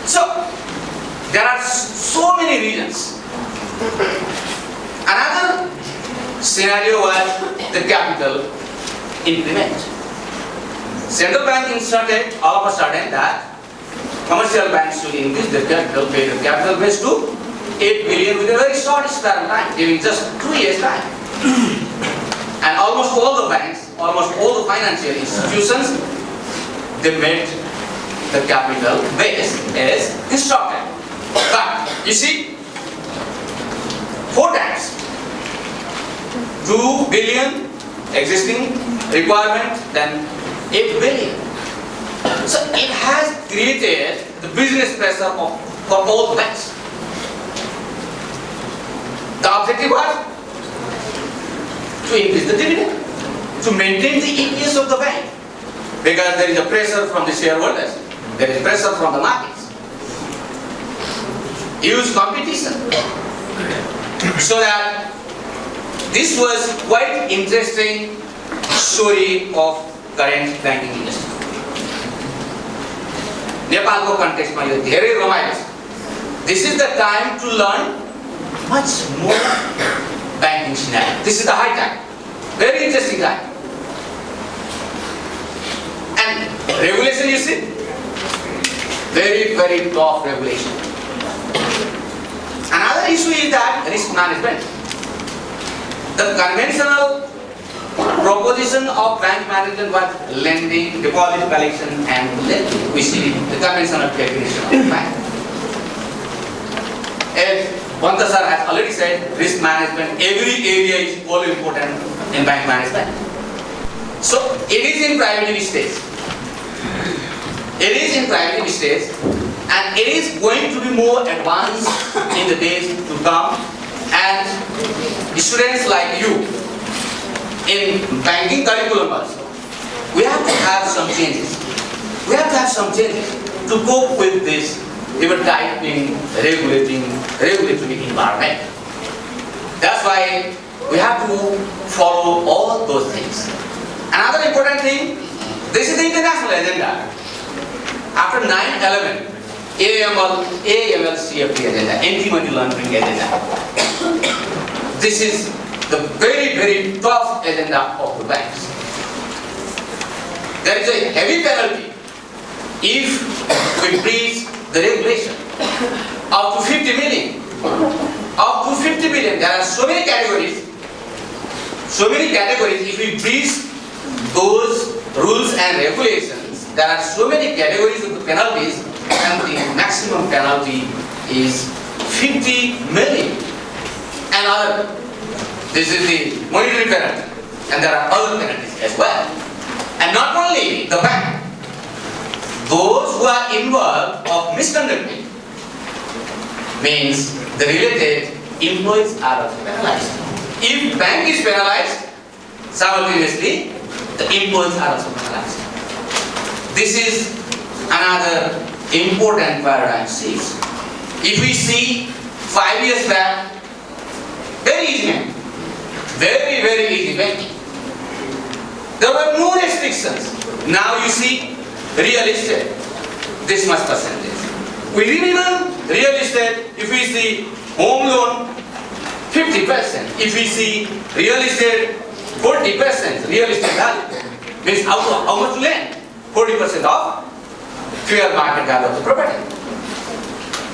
Speaker 6: So, there are so many reasons. Another scenario was the capital increment. Central bank instructed all of a sudden that commercial banks should increase their capital base to 8 billion with a very short span of time, giving just 2 years time. And almost all the banks, almost all the financial institutions, they made the capital base is instructed. But you see, 4 times, 2 billion existing requirement, then 8 billion. So it has created the business pressure for all the banks. The objective was to increase the dividend, to maintain the EPS of the bank, because there is a pressure from the shareholders. There is pressure from the markets. Huge competition. So that this was quite interesting story of current banking industry. Nepalको कन्टेक्स्टमा यो धेरै रमाइलो छ. This is the time to learn much more banking scenario. This is the high time. Very interesting time. And regulation, you see, very, very tough regulation. Another issue is that risk management. The conventional proposition of bank management was lending, deposit collection and lending. We see the conventional definition of bank. As Banta sir has already said, risk management, every area is all important in bank management. So it is in primitive stage. It is in primitive stage and it is going to be more advanced in the days to come, and students like you in banking curriculum also, we have to have some changes. We have to have some changes to cope with this ever-tightening, regulatory environment. That's why we have to follow all those things. Another important thing, this is the international agenda. After 9/11, AML CFT agenda, anti-money laundering agenda. This is the very, very tough agenda of the banks. There is a heavy penalty if we breach the regulation. up to 50 million. Up to 50 million. There are so many categories. So many categories. If we breach those rules and regulations, there are so many categories of the penalties, and the maximum penalty is 50 million. And other, this is the monetary penalty, and there are other penalties as well. And not only the bank, those who are involved of misconduct means the related employees are also penalized. If bank is penalized, simultaneously the employees are also penalized. This is another important paradigm shift. If we see 5 years back, very easy banking, very easy banking. There were no restrictions. Now you see real estate, this much percentage. Within even real estate, if we see home loan, 50%. If we see real estate, 40%. Real estate value means how much to lend? 40% of fair market value of the property.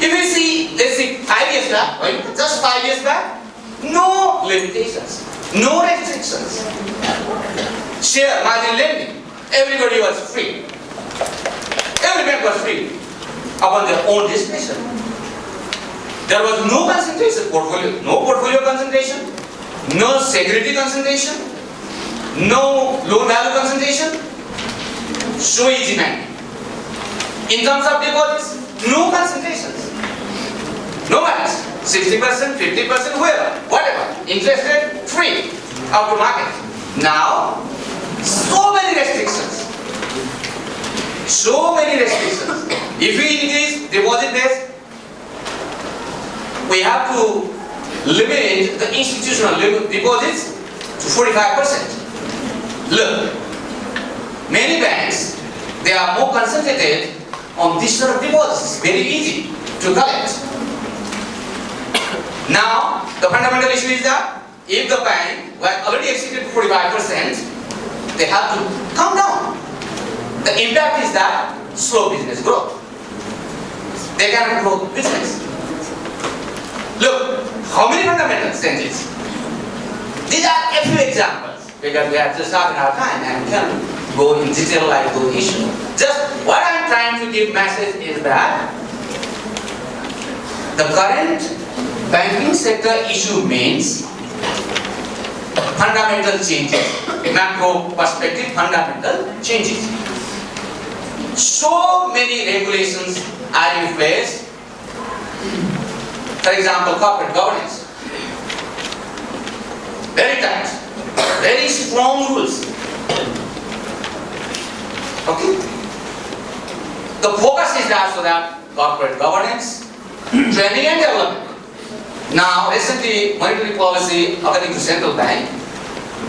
Speaker 6: If we see, let's see, 5 years back, or just 5 years back, no limitations, no restrictions. Share margin lending, everybody was free. Every bank was free upon their own discretion. There was no concentration portfolio, no portfolio concentration, no security concentration, no loan value concentration. So easy banking. In terms of deposits, no concentrations. No matters. 60%, 50%, whoever, whatever. Interest rate, free, up to market. Now, so many restrictions. So many restrictions. If we increase deposit base, we have to limit the institutional deposits to 45%. Look, many banks, they are more concentrated on this sort of deposits. Very easy to collect. Now, the fundamental issue is that if the bank were already exceeded 45%, they have to come down. The impact is that slow business growth. They cannot grow business. Look, how many fundamental changes? These are a few examples because we have just half an hour time and we can go in detail like those issues. Just what I'm trying to give message is that the current banking sector issue means fundamental changes, macro perspective, fundamental changes. So many regulations are in place. For example, corporate governance. Very tight, very strong rules. Okay? The focus is that so that corporate governance, training and development. Now, recently, monetary policy, according to central bank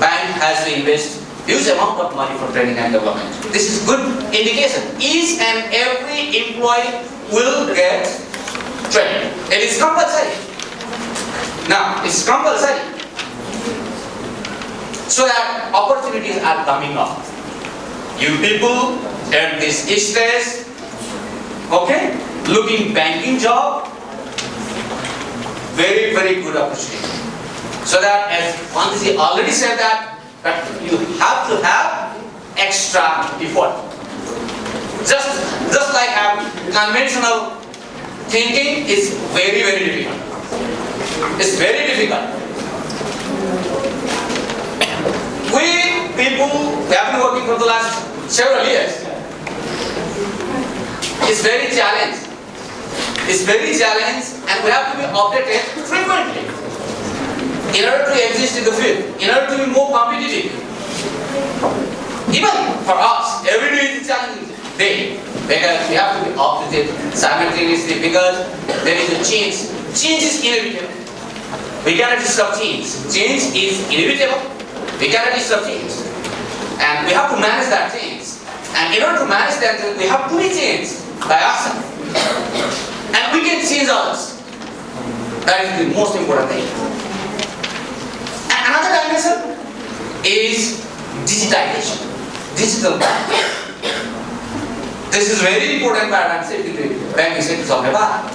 Speaker 6: has to invest huge amount of money for training and development. This is good indication. Each and every employee will get training. It is compulsory. Now, it's compulsory. So that opportunities are coming up. You people at this stage, okay, looking banking job, very good opportunity. So that as Pandiji already said that you have to have extra effort. Just like conventional thinking is very difficult. It's very difficult. We people have been working for the last several years. It's very challenging. It's very challenging and we have to be updated frequently in order to exist in the field, in order to be more competitive. Even for us, every day is a challenging day because we have to be up to date simultaneously because there is a change. Change is inevitable. We cannot disrupt change. Change is inevitable. We cannot disrupt change. And we have to manage that change. And in order to manage that, we have to be changed by ourselves. And we can change others. That is the most important thing. And another dimension is digitization. Digital banking. This is very important paradigm shift in the banking sector of Nepal.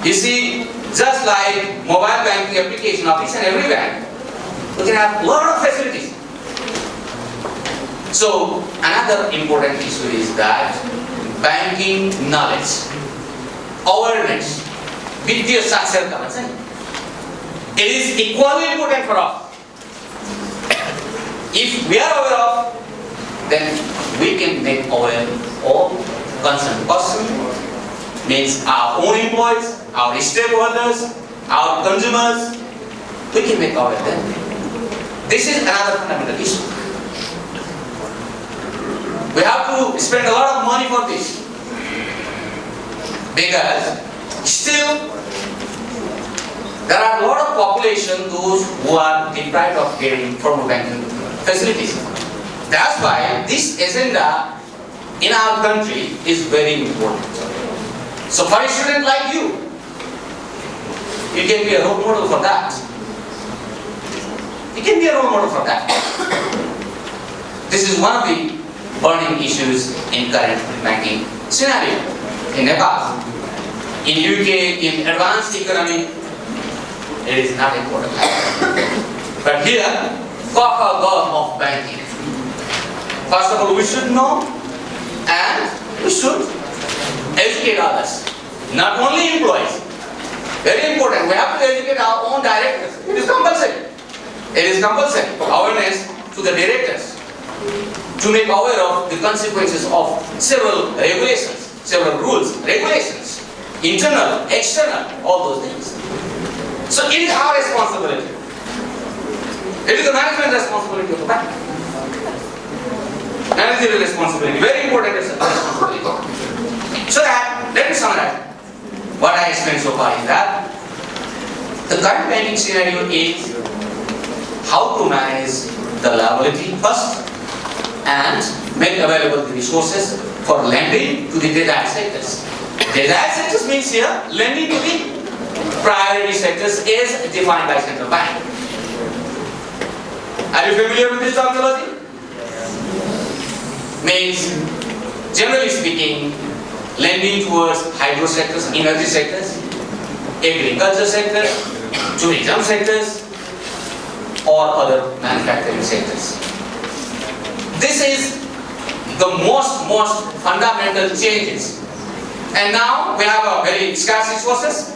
Speaker 6: You see, just like mobile banking application of each and every bank, we can have a lot of facilities. So another important issue is that banking knowledge, awareness, वित्तीय साक्षरता, it is equally important for us. If we are aware of, then we can make aware all concerned person, means our own employees, our stakeholders, our consumers, we can make aware them. This is another fundamental issue. We have to spend a lot of money for this, because still there are a lot of population those who are deprived of getting formal banking facilities. That's why this agenda in our country is very important. So for a student like you can be a role model for that. You can be a role model for that. This is one of the burning issues in current banking scenario. In Nepal, in UK, in advanced economy, it is not important. But here, God of banking. First of all, we should know and we should educate others. Not only employees. Very important. We have to educate our own directors. It is compulsory. It is compulsory. Awareness to the directors to make aware of the consequences of several regulations, several rules, regulations, internal, external, all those things. So it is our responsibility. It is the management responsibility of the bank. Managerial responsibility, very important responsibility. So that, let me summarize. What I explained so far is that the current banking scenario is how to manage the liability first and make available the resources for lending to the desired sectors. Desired sectors means here lending to the priority sectors is defined by central bank. Are you familiar with this terminology? Means, generally speaking, lending towards hydro sectors, energy sectors, agriculture sectors, tourism sectors, or other manufacturing sectors. This is the most fundamental changes. And now we have a very scarce resources.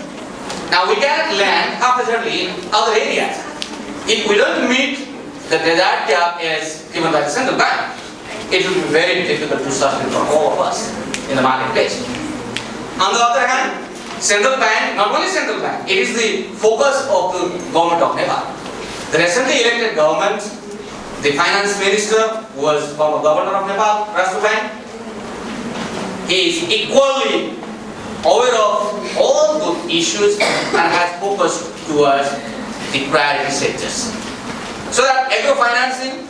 Speaker 6: Now we cannot lend haphazardly in other areas. If we don't meet the desired cap as given by the central bank, it will be very difficult to sustain for all of us in the marketplace. On the other hand, central bank, not only central bank, it is the focus of the government of Nepal. The recently elected government, the finance minister who was former governor of Nepal, Rashtra Bank, he is equally aware of all the issues and has focused towards the priority sectors. So that agro-financing,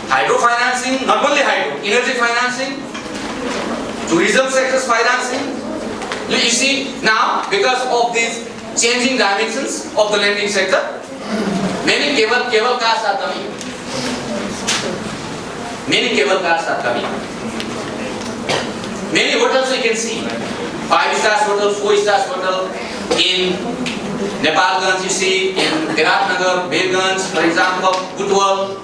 Speaker 6: hydro financing, not only hydro, energy financing, tourism sectors financing. You see, now because of these changing dimensions of the lending sector, many cable cars are coming. Many cable cars are coming. Many hotels you can see. 5-star hotel, 4-star hotel in Nepalganj you see, in Viratnagar, Birganj, for example, Butwal.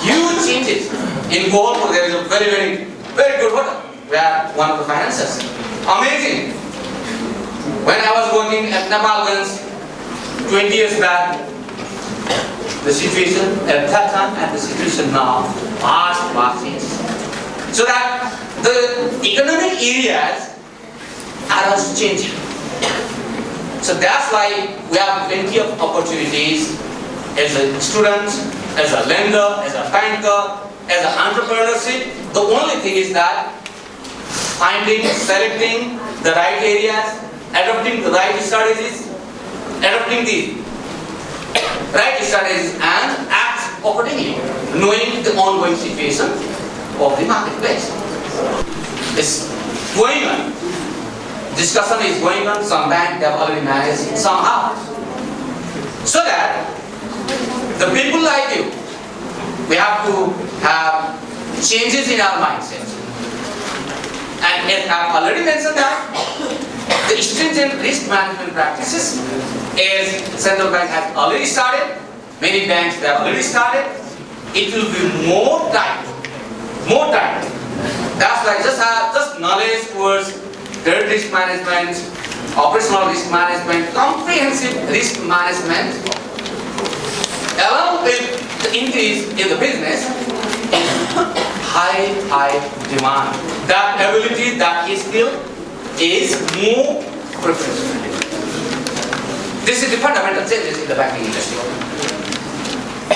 Speaker 6: Huge changes. In Kolhapur there is a very good hotel. We are one of the financiers. Amazing. When I was working at Nepalganj 20 years back, the situation at that time and the situation now, vast changes. So that the economic areas are also changing. So that's why we have plenty of opportunities as a student, as a lender, as a banker, as an entrepreneurship. The only thing is that finding, selecting the right areas, adopting the right strategies, and act accordingly, knowing the ongoing situation of the marketplace. It's going on. Discussion is going on. Some banks have already managed, some have. So that the people like you, we have to have changes in our mindset. And as I've already mentioned that, the stringent risk management practices is central bank has already started, many banks have already started. It will be more tight, more tight. That's why just knowledge towards credit risk management, operational risk management, comprehensive risk management, along with the increase in the business, is high demand. That ability, that skill is more preferred. This is the fundamental changes in the banking industry.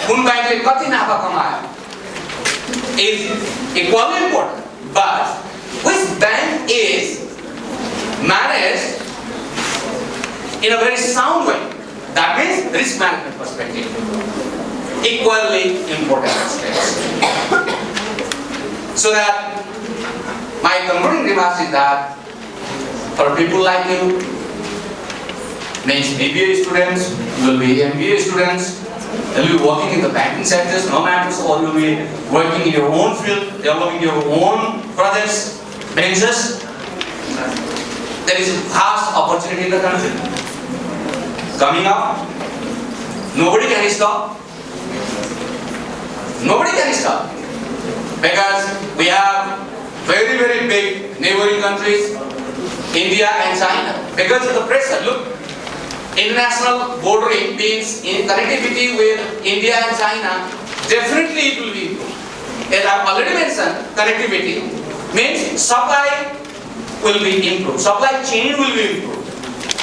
Speaker 6: Kun bank le kati nafa kamaya is equally important, but which bank is managed in a very sound way. That means risk management perspective. Equally important aspects. So that my concluding remarks is that for people like you, means BBA students, you will be MBA students, you will be working in the banking sectors, no matter, or you will be working in your own field, developing your own projects, ventures. There is vast opportunity in the country coming up. Nobody can stop. Nobody can stop. Because we have very, very big neighboring countries, India and China. Because of the pressure, look, international bordering means in connectivity with India and China, definitely it will be improved. As I have already mentioned, connectivity means supply will be improved, supply chain will be improved.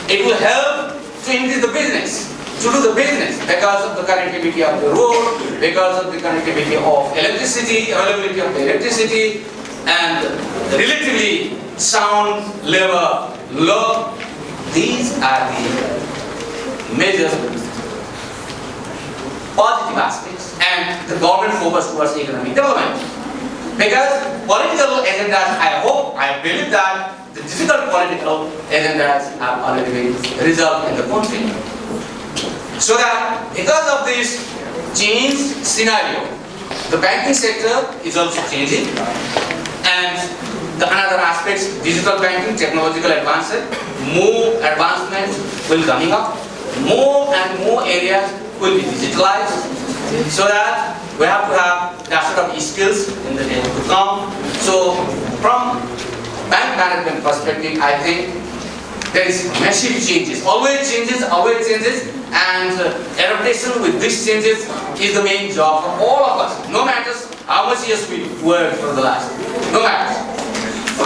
Speaker 6: It will help to increase the business, to do the business because of the connectivity of the road, because of the connectivity of electricity, availability of the electricity, and relatively sound level law. These are the major positive aspects and the government focus towards economic development. Because political agendas, I believe that the difficult political agendas have already been resolved in the country. So that because of this changed scenario, the banking sector is also changing, and the another aspects, digital banking, technological advances, more advancements will coming up, more and more areas will be digitalized, so that we have to have that sort of skills in the days to come. So from bank management perspective, I think there is massive changes, always changes, and adaptation with these changes is the main job for all of us, no matter how much years we work for the last, no matter.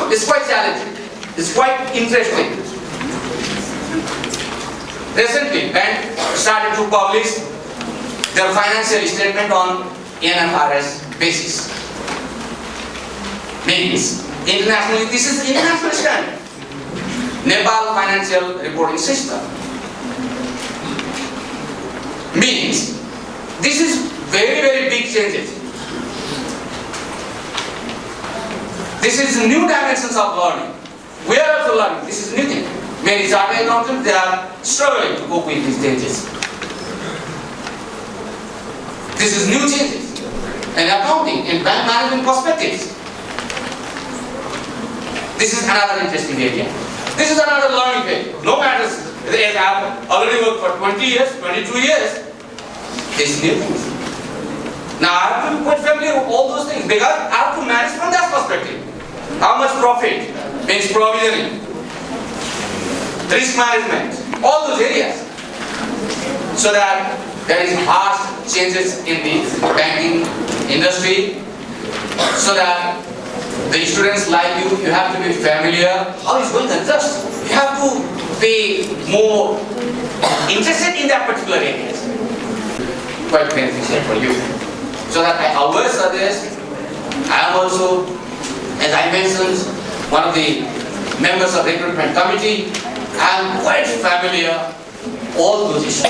Speaker 6: It's quite challenging, it's quite interesting. Recently, bank started to publish their financial statement on NFRS basis. Means, internationally, this is international standard. Nepal financial reporting system. Means, this is very, very big changes. This is new dimensions of learning. We are also learning, this is new thing. Many chartered accountants, they are struggling to cope with these changes. This is new changes. And accounting, in bank management perspectives. This is another interesting area. This is another learning phase. No matter, as I have already worked for 20 years, 22 years, this is new things. Now I have to be quite familiar with all those things because I have to manage from that perspective. How much profit means provisioning, risk management, all those areas. So that there is vast changes in the banking industry, so that the students like you have to be familiar how it's going to adjust. You have to be more interested in that particular area. Quite beneficial for you. So that I always suggest, I am also, as I mentioned, one of the members of the recruitment committee. I am quite familiar all those issues.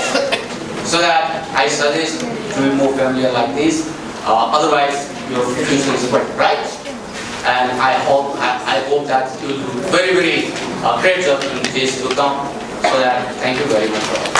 Speaker 6: So that I suggest to be more familiar like this. Otherwise, your future is quite bright. And I hope that you will do very, very great job in the days to come. So that, thank you very much for all.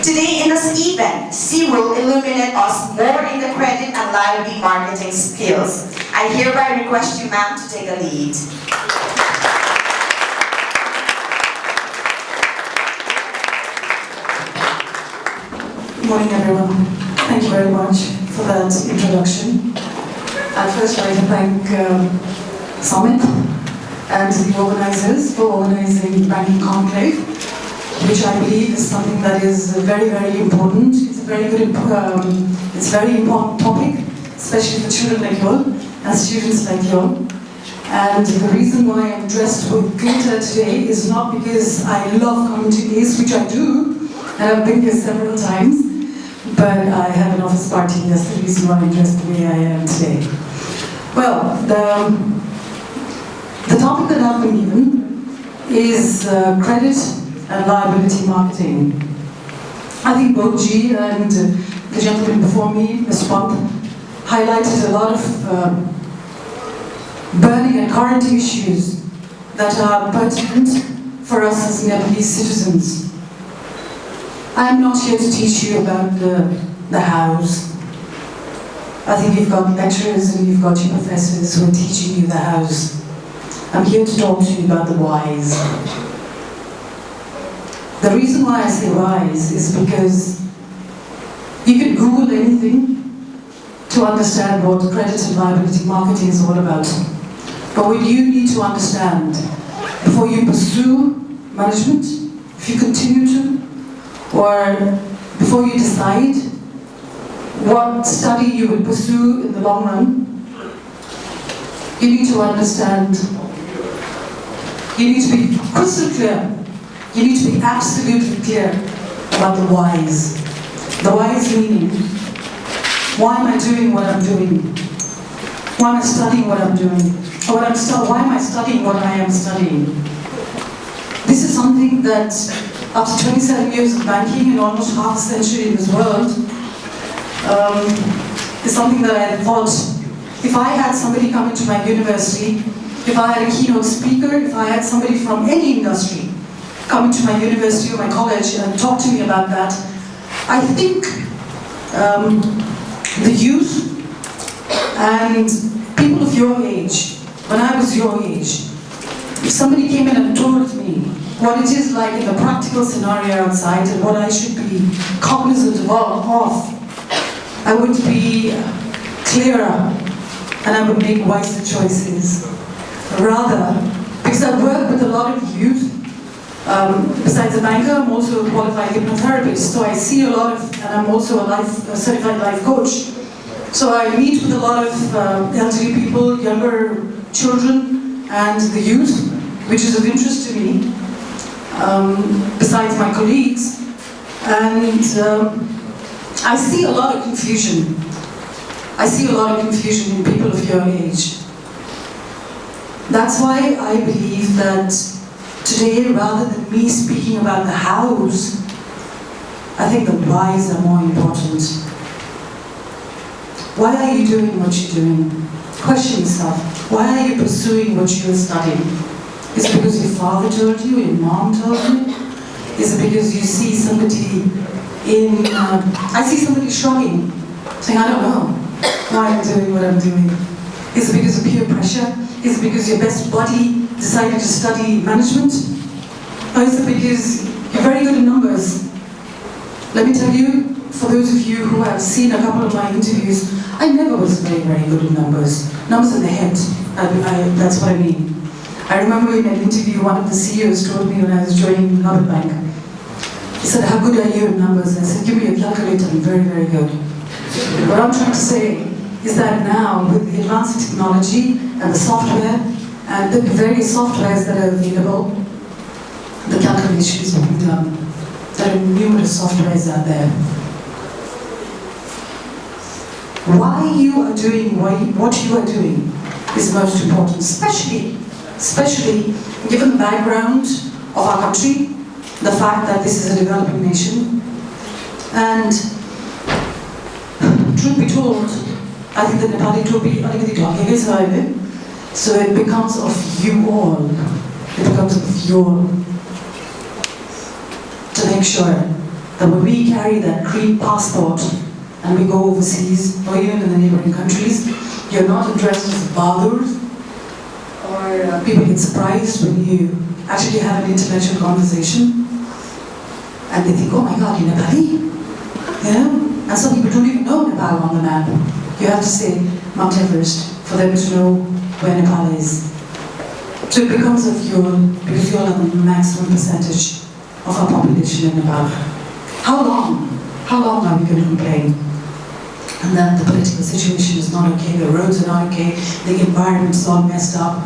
Speaker 1: Today in the this event, she will illuminate us more in the credit and liability marketing skills. I hereby request you, ma'am, to take a lead.
Speaker 7: Good morning, everyone. Thank you very much for that introduction. I'd first like to thank Summit and the organizers for organizing Banking Conclave, which I believe is something that is very, very important. It's a very good, it's a very important topic, especially for children like you all and students like you all. And the reason why I'm dressed with glitter today is not because I love coming to ACE, which I do, and I've been here several times, but I have an office party. That's the reason why I'm dressed the way I am today. Well, the topic that I've been given is credit and liability marketing. I think both G and the gentleman before me, Mr. Pump, highlighted a lot of burning and current issues that are pertinent for us as Nepalese citizens. I am not here to teach you about the house. I think you've got lecturers and you've got your professors who are teaching you the house. I'm here to talk to you about the whys. The reason why I say whys is because you can Google anything to understand what credit and liability marketing is all about. But what you need to understand before you pursue management, if you continue to, or before you decide what study you will pursue in the long run, you need to understand, you need to be crystal clear, you need to be absolutely clear about the whys. The whys meaning, why am I doing what I'm doing? Why am I studying what I'm doing? Or why am I studying what I am studying? This is something that, after 27 years of banking and almost half a century in this world, is something that I thought, if I had somebody come into my university, if I had a keynote speaker, if I had somebody from any industry come into my university or my college and talk to me about that, I think the youth and people of your age, when I was your age, if somebody came in and told me what it is like in the practical scenario outside and what I should be cognizant of, I would be clearer and I would make wiser choices. Rather, because I work with a lot of youth, besides a banker, I'm also a qualified hypnotherapist, so I see a lot of, and I'm also a certified life coach. So I meet with a lot of elderly people, younger children, and the youth, which is of interest to me, besides my colleagues. And I see a lot of confusion. I see a lot of confusion in people of your age. That's why I believe that today, rather than me speaking about the hows, I think the whys are more important. Why are you doing what you're doing? Question yourself. Why are you pursuing what you're studying? Is it because your father told you, your mom told you? Is it because you see somebody I see somebody shrugging, saying, I don't know why I'm doing what I'm doing. Is it because of peer pressure? Is it because your best buddy decided to study management? Or is it because you're very good in numbers? Let me tell you, for those of you who have seen a couple of my interviews, I never was very, very good in numbers. Numbers in the head, that's what I mean. I remember in an interview, one of the CEOs told me when I was joining Nobel Bank, he said, how good are you in numbers? I said, give me a calculator, I'm very, very good. What I'm trying to say is that now, with the advanced technology and the software, and the various softwares that are available, the calculations will be done. There are numerous softwares out there. Why you are doing what you are doing is most important, especially given the background of our country, the fact that this is a developing nation. And truth be told, I think the Nepali topi alikati ढकेकै छ अहिले. So it becomes of you all. It becomes of you all to make sure that when we carry that green passport and we go overseas or even in the neighboring countries, you're not addressed as bothered or people get surprised when you actually have an intellectual conversation and they think, oh my God, you're Nepali? You know? And some people don't even know Nepal on the map. You have to say Mount Everest for them to know where Nepal is. So it becomes a fuel because you all have the maximum percentage of our population in Nepal. How long are we going to complain? And that the political situation is not okay, the roads are not okay, the environment is all messed up.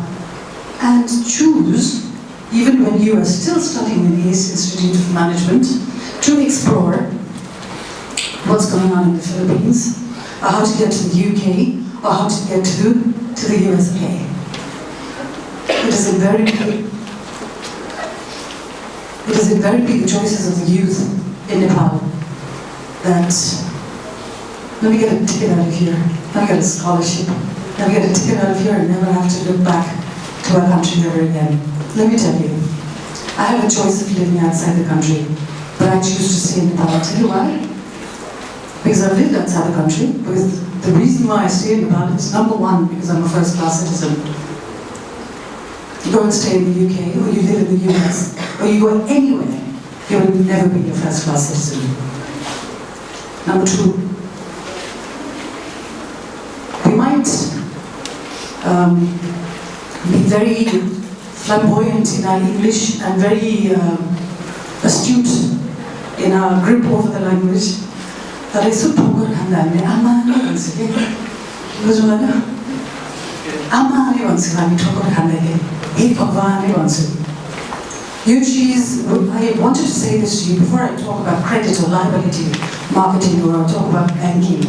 Speaker 7: And choose, even when you are still studying in the ACE Institute of Management, to explore what's going on in the Philippines, or how to get to the UK, or how to get to the USA. It is in very big choices of the youth in Nepal that let me get a ticket out of here, let me get a scholarship, let me get a ticket out of here and never have to look back to our country ever again. Let me tell you, I have a choice of living outside the country, but I choose to stay in Nepal. I'll tell you why. Because I've lived outside the country, because the reason why I stay in Nepal is number one, because I'm a first-class citizen. You go and stay in the UK, or you live in the US, or you go anywhere, you will never be a first-class citizen. Number two, we might be very flamboyant in our English and very astute in our grip over the language. That I so poor and Ama once again. Ama once again. Hey Bhagwan once again. I wanted to say this to you before I talk about credit or liability marketing or talk about banking.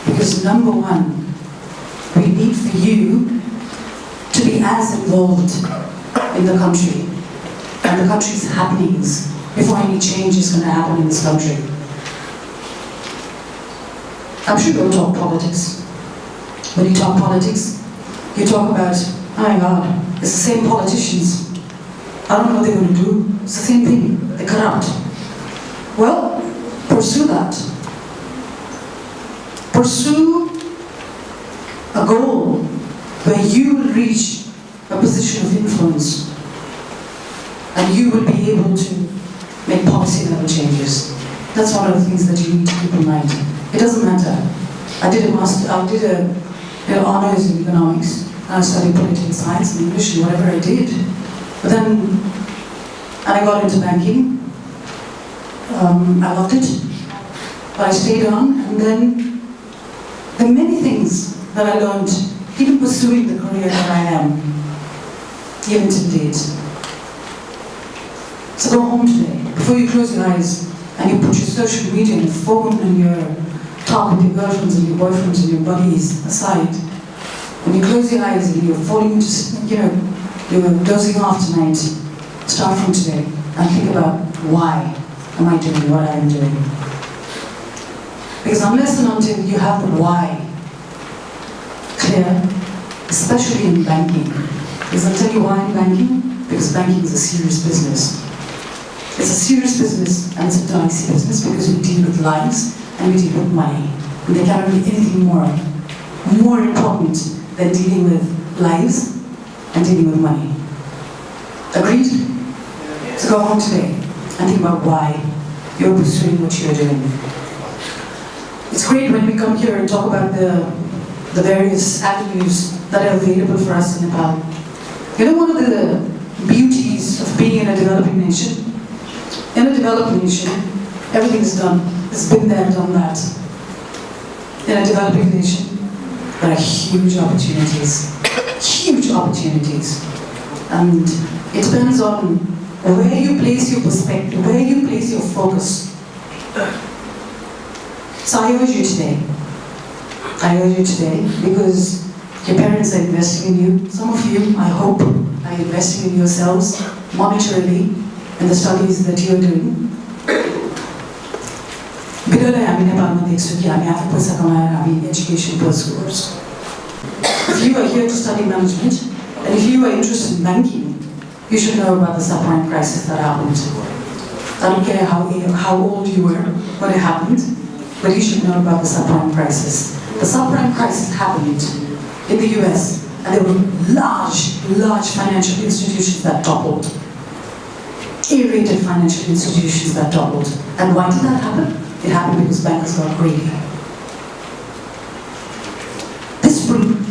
Speaker 7: Because number one, we need for you to be as involved in the country and the country's happenings before any change is going to happen in this country. I'm sure you don't talk politics. When you talk politics, you talk about, oh my God, it's the same politicians. I don't know what they're going to do. It's the same thing. They're corrupt. Well, pursue that. Pursue a goal where you will reach a position of influence and you will be able to make policy level changes. That's one of the things that you need to keep in mind. It doesn't matter. I did a honors in economics, and I studied political science and English and whatever I did. But then, and I got into banking. I loved it, but I stayed on, and then there are many things that I learned, even pursuing the career that I am, even to date. So go home today, before you close your eyes, and you put your social media and your phone and your talk with your girlfriends and your boyfriends and your buddies aside. When you close your eyes and you're falling into, you're dozing off tonight, start from today and think about why am I doing what I'm doing. Because unless and until you have the why clear, especially in banking, because I'll tell you why in banking, because banking is a serious business. It's a serious business and it's a dicey business because we deal with lives and we deal with money. And there cannot be anything more important than dealing with lives and dealing with money. Agreed? So go home today and think about why you're pursuing what you're doing. It's great when we come here and talk about the various avenues that are available for us in Nepal. You know, one of the beauties of being in a developing nation, in a developing nation, everything is done. It's been there, done that. In a developing nation, there are huge opportunities. Huge opportunities. And it depends on where you place your perspective, where you place your focus. So I urge you today. I urge you today because your parents are investing in you. Some of you, I hope, are investing in yourselves monetarily in the studies that you're doing. Education pursuers. If you are here to study management, and if you are interested in banking, you should know about the subprime crisis that happened. I don't care how old you were when it happened, but you should know about the subprime crisis. The subprime crisis happened in the US, and there were large financial institutions that toppled. A-rated financial institutions that toppled. And why did that happen? It happened because bankers got greedy.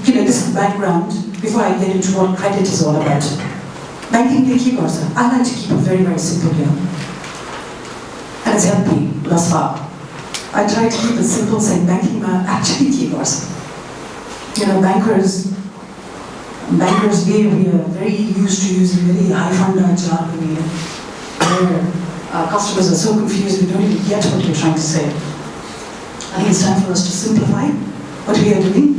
Speaker 7: This background, before I get into what credit is all about. Banking I like to keep it very, very simple here. And it's helped me thus far. I try to keep it simple, saying banking actually keepers. Bankers, we are very used to using very high funda jargon, where our customers are so confused we don't even get what you're trying to say. I think it's time for us to simplify what we are doing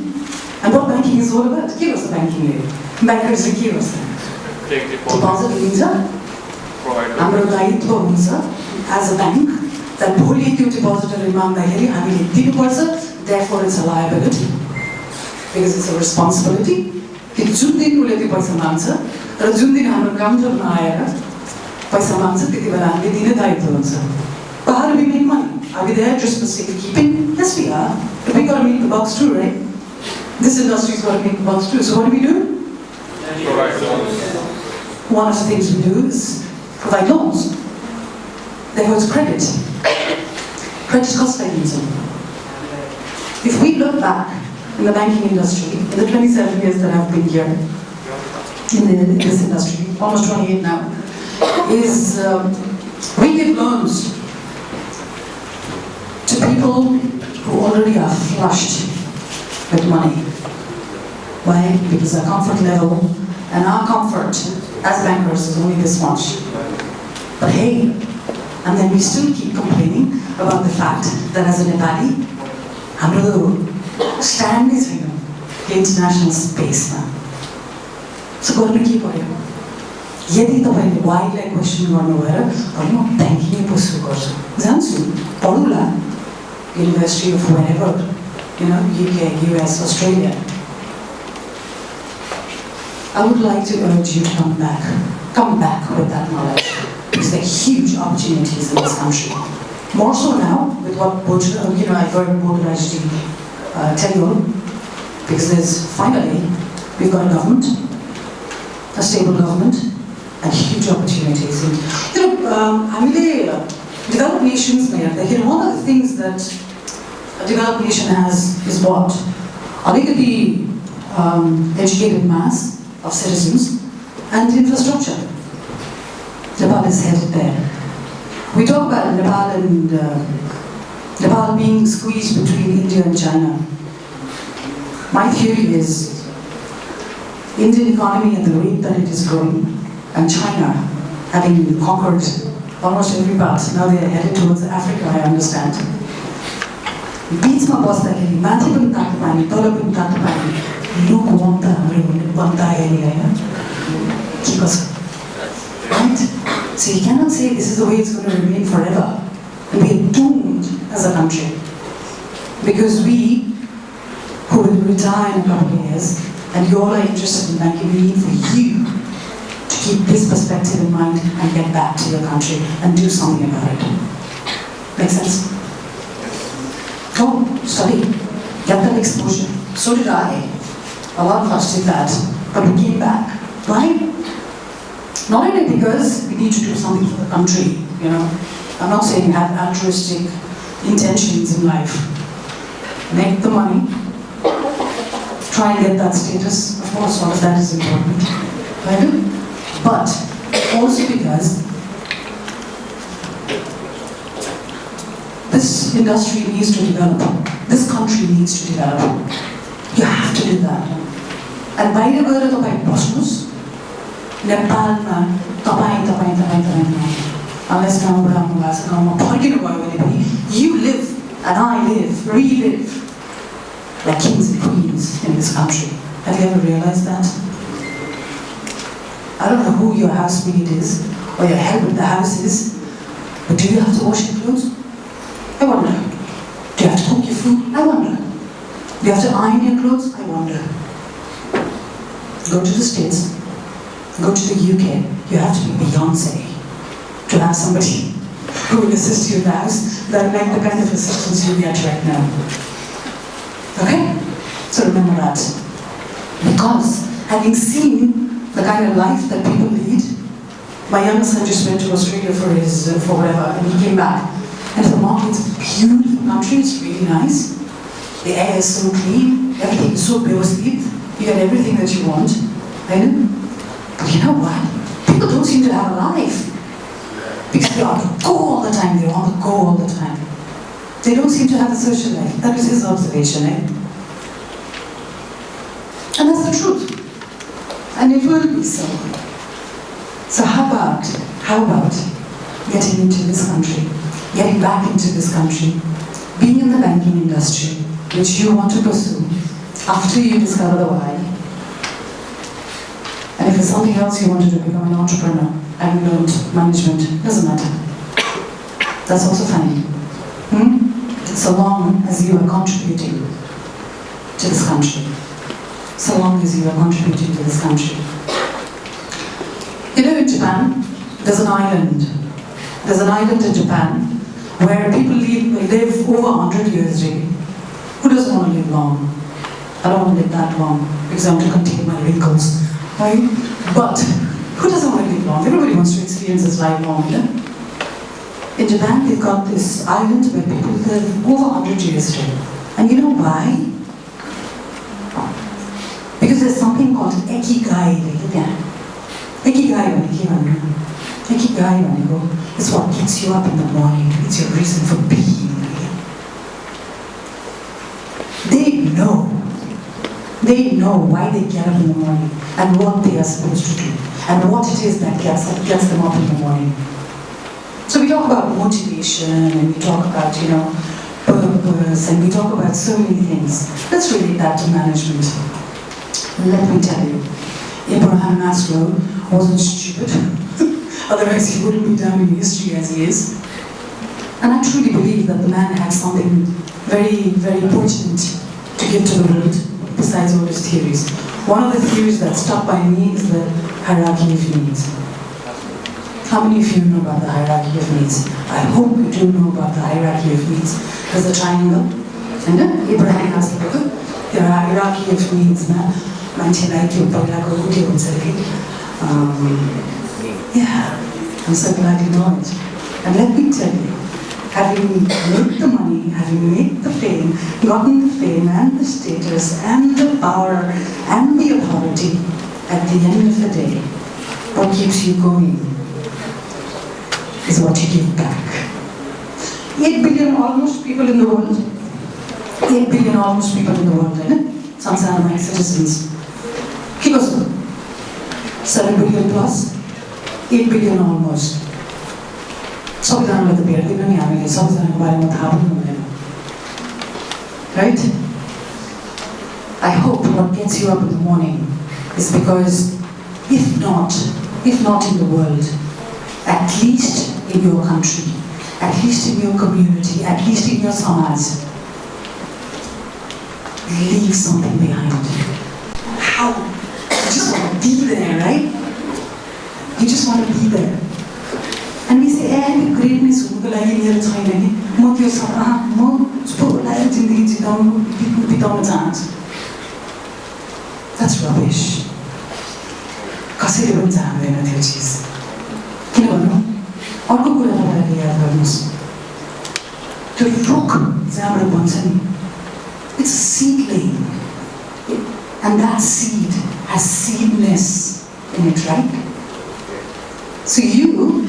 Speaker 7: and what banking is all about. Give us the banking layer. Bankers give us that.
Speaker 5: Take
Speaker 7: Deposit means
Speaker 5: provide
Speaker 7: हाम्रो दायित्व हुन्छ as a bank that भोलि त्यो depositor माग्दाखेरि हामीले दिनुपर्छ, therefore it's a liability because it's a responsibility. कि जुन दिन उसले त्यो पैसा माग्छ र जुन दिन हाम्रो काउन्टरमा आएर पैसा माग्छ त्यति बेला हामीले दिने दायित्व हुन्छ. But how do we make money? Are we there just for safekeeping? Yes, we are. But we got to make the bucks too, right? This industry's got to make the bucks too. So what do?
Speaker 5: provide loans.
Speaker 7: One of the things we do is provide loans. Therefore, it's credit. Credit cost mechanism. If we look back in the banking industry, in the 27 years that I've been here, in this industry, almost 28 now, is we give loans to people who already are flushed with money. Why? Because our comfort level and our comfort as bankers is only this much. But hey, and then we still keep complaining about the fact that as a Nepali, हाम्रो stand is international space now. So गर्नु के पर्यो? यदि तपाईले वाइलाई question गर्नु भएर म banking पुर्सु गर्छु जान्छु पढौला University of wherever, UK, US, Australia. I would like to urge you to come back with that knowledge, because there are huge opportunities in this country. More so now with what I heard Bodhirajji tell you, because we've got a government, a stable government, and huge opportunities. Developed nations, one of the things that a developed nation has is what? The educated mass of citizens and infrastructure. Nepal is headed there. We talk about Nepal being squeezed between India and China. My theory is Indian economy at the rate that it is growing, and China having conquered almost every part. Now they are headed towards Africa, I understand. Beachमा बस्दाखेरि माथि पनि तातो पानी, तल पनि तातो पानी, lukewarm त हाम्रो बन्द आयो हैन? के कसो? Right? So you cannot say this is the way it's going to remain forever. And we are doomed as a country. Because we, who will retire in a couple of years, and you all are interested in banking, we need for you to keep this perspective in mind and get back to your country and do something about it. Make sense? Go, study, get that exposure. So did I. A lot of us did that, but we came back. Why? Not only because we need to do something for the country, I'm not saying have altruistic intentions in life. Make the money, try and get that status. Of course, all of that is important. Right? But also because this industry needs to develop. This country needs to develop. You have to do that. And by the way, नेपालमा unless you live and I live, relive like kings and queens in this country. Have you ever realized that? I don't know who your housemaid is or your help with the house is, but do you have to wash your clothes? I wonder. Do you have to cook your food? I wonder. Do you have to iron your clothes? I wonder. Go to the States, go to the UK, you have to be Beyonce to have somebody who will assist you in the house that are like the kind of assistance you get right now. Okay? So remember that. Because having seen the kind of life that people lead, my younger son just went to Australia for whatever, and he came back. And the market's a beautiful country, it's really nice. The air is so clean, everything is so sleep. You get everything that you want, right? But you know what? People don't seem to have a life. Because they're on the go all the time, they're on the go all the time. They don't seem to have a social life. That was his observation, eh? And that's the truth. And it will be so. So how about getting into this country, getting back into this country, being in the banking industry, which you want to pursue, after you discover the why. And if there's something else you want to do, become an entrepreneur, and learn management, doesn't matter. That's also fine. So long as you are contributing to this country. So long as you are contributing to this country. You know, in Japan, there's an island. There's an island in Japan where people live over 100 years, really. Who doesn't want to live long? I don't want to live that long because I want to contain my wrinkles, right? But who doesn't want to live long? Everybody wants to experience this life long, you know? In Japan, they've got this island where people live over 100 years today. And you know why? Because there's something called ikigai. Ikigai, is what gets you up in the morning. It's your reason for being. They know why they get up in the morning and what they are supposed to do and what it is that gets them up in the morning. So we talk about motivation and we talk about, purpose and we talk about so many things. Let's relate that to management. Let me tell you, Abraham Maslow wasn't stupid. Otherwise he wouldn't be down in history as he is. And I truly believe that the man had something very, very important to give to the world besides all his theories. One of the theories that stuck by me is the hierarchy of needs. How many of you know about the hierarchy of needs? I hope you do know about the hierarchy of needs. There's a triangle, and Abraham Maslow, the hierarchy of needs. Yeah, I'm so glad you know it. And let me tell you, having made the money, having made the fame, gotten the fame and the status and the power and the authority, at the end of the day, what keeps you going is what you give back. 8 billion almost people in the world. 8 billion almost people in the world, Sansanamai citizens. He goes 7 billion plus, 8 billion almost. Right? I hope what gets you up in the morning is because if not in the world, at least in your country, at least in your community, at least in your samaj, leave something behind. How? You just want to be there, right? You just want to be there. And we say, greatness, that's rubbish. कसैले पनि जान्दैन त्यो चिज किन भन्नु अर्को कुरा तपाईँले याद गर्नुहोस् त्यो रुख जहाँबाट बन्छ नि it's a seedling and that seed has seedness in it, right? So you,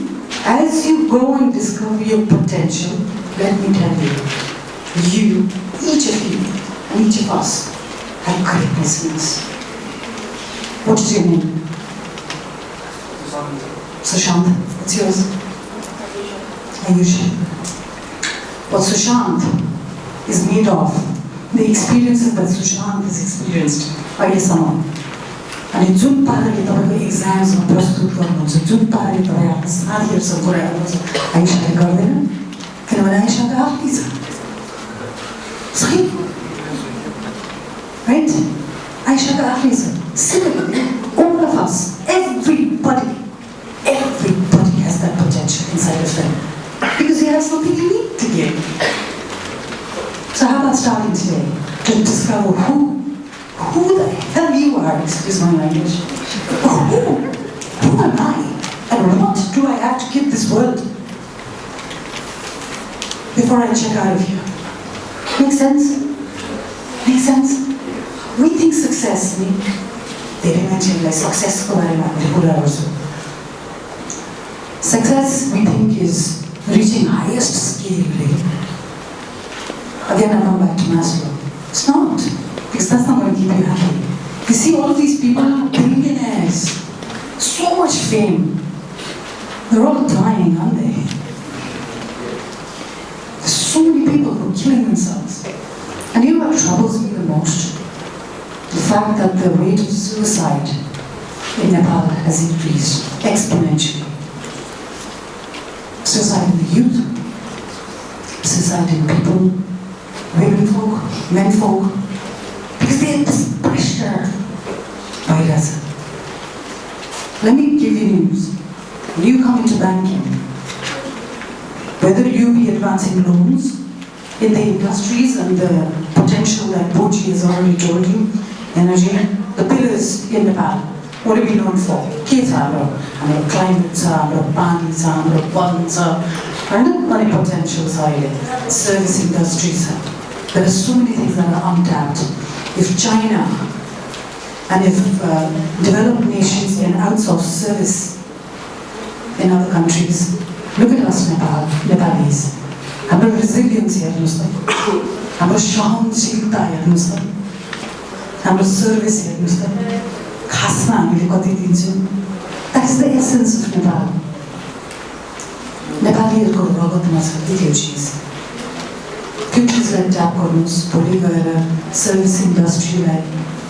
Speaker 7: as you go and discover your potential, let me tell you, each of you and each of us have greatness in us. What is your name? Sushant. What's yours? Ayush. What Sushant is made of, the experiences that Sushant has experienced, अहिले सम्म अनि जुन पाराले तपाईको एक्जाम्समा प्रस्तुत गर्नुहुन्छ जुन पाराले तपाई आफ्नो साथीहरुसँग कुरा गर्नुहुन्छ आइशाले गर्दैन किनभने आइशाको आफ्नै छ सही right आइशाको आफ्नै छ similarly all of us everybody has that potential inside of them you have something unique to give. So how about starting today to discover who the hell you are, excuse my language. Who am I? And what do I have to give this world before I check out of here? Make sense? Make sense? We think success, they mention like success. Success, we think, is reaching highest scale. Again, I come back to Maslow. It's not, because that's not going to keep you happy. You see all of these people, billionaires, so much fame. They're all dying, aren't they? There's so many people who are killing themselves. And you know what troubles me the most? The fact that the rate of suicide in Nepal has increased exponentially. Suicide in the youth, suicide in people, women folk, men folk, because they have this pressure by us. Let me give you news. When you come into banking, whether you be advancing loans in the industries and the potential that Boji has already told you, energy, the pillars in Nepal, what are we known for? Climate, pani, funds, and money potential side, service industries. There are so many things that are untapped. If China and if developed nations can outsource service in other countries, look at us, Nepalese. Our resilience here, our सहनशीलता हेर्नुस् त, हाम्रो service हेर्नुस् त, खासमा हामीले कति दिन्छौँ. That is the essence of Nepal. नेपालीहरूको रगतमा छ त्यो चिज. त्यो चिजलाई ट्याप गर्नुस्, भोलि गएर सर्भिस इन्डस्ट्रीलाई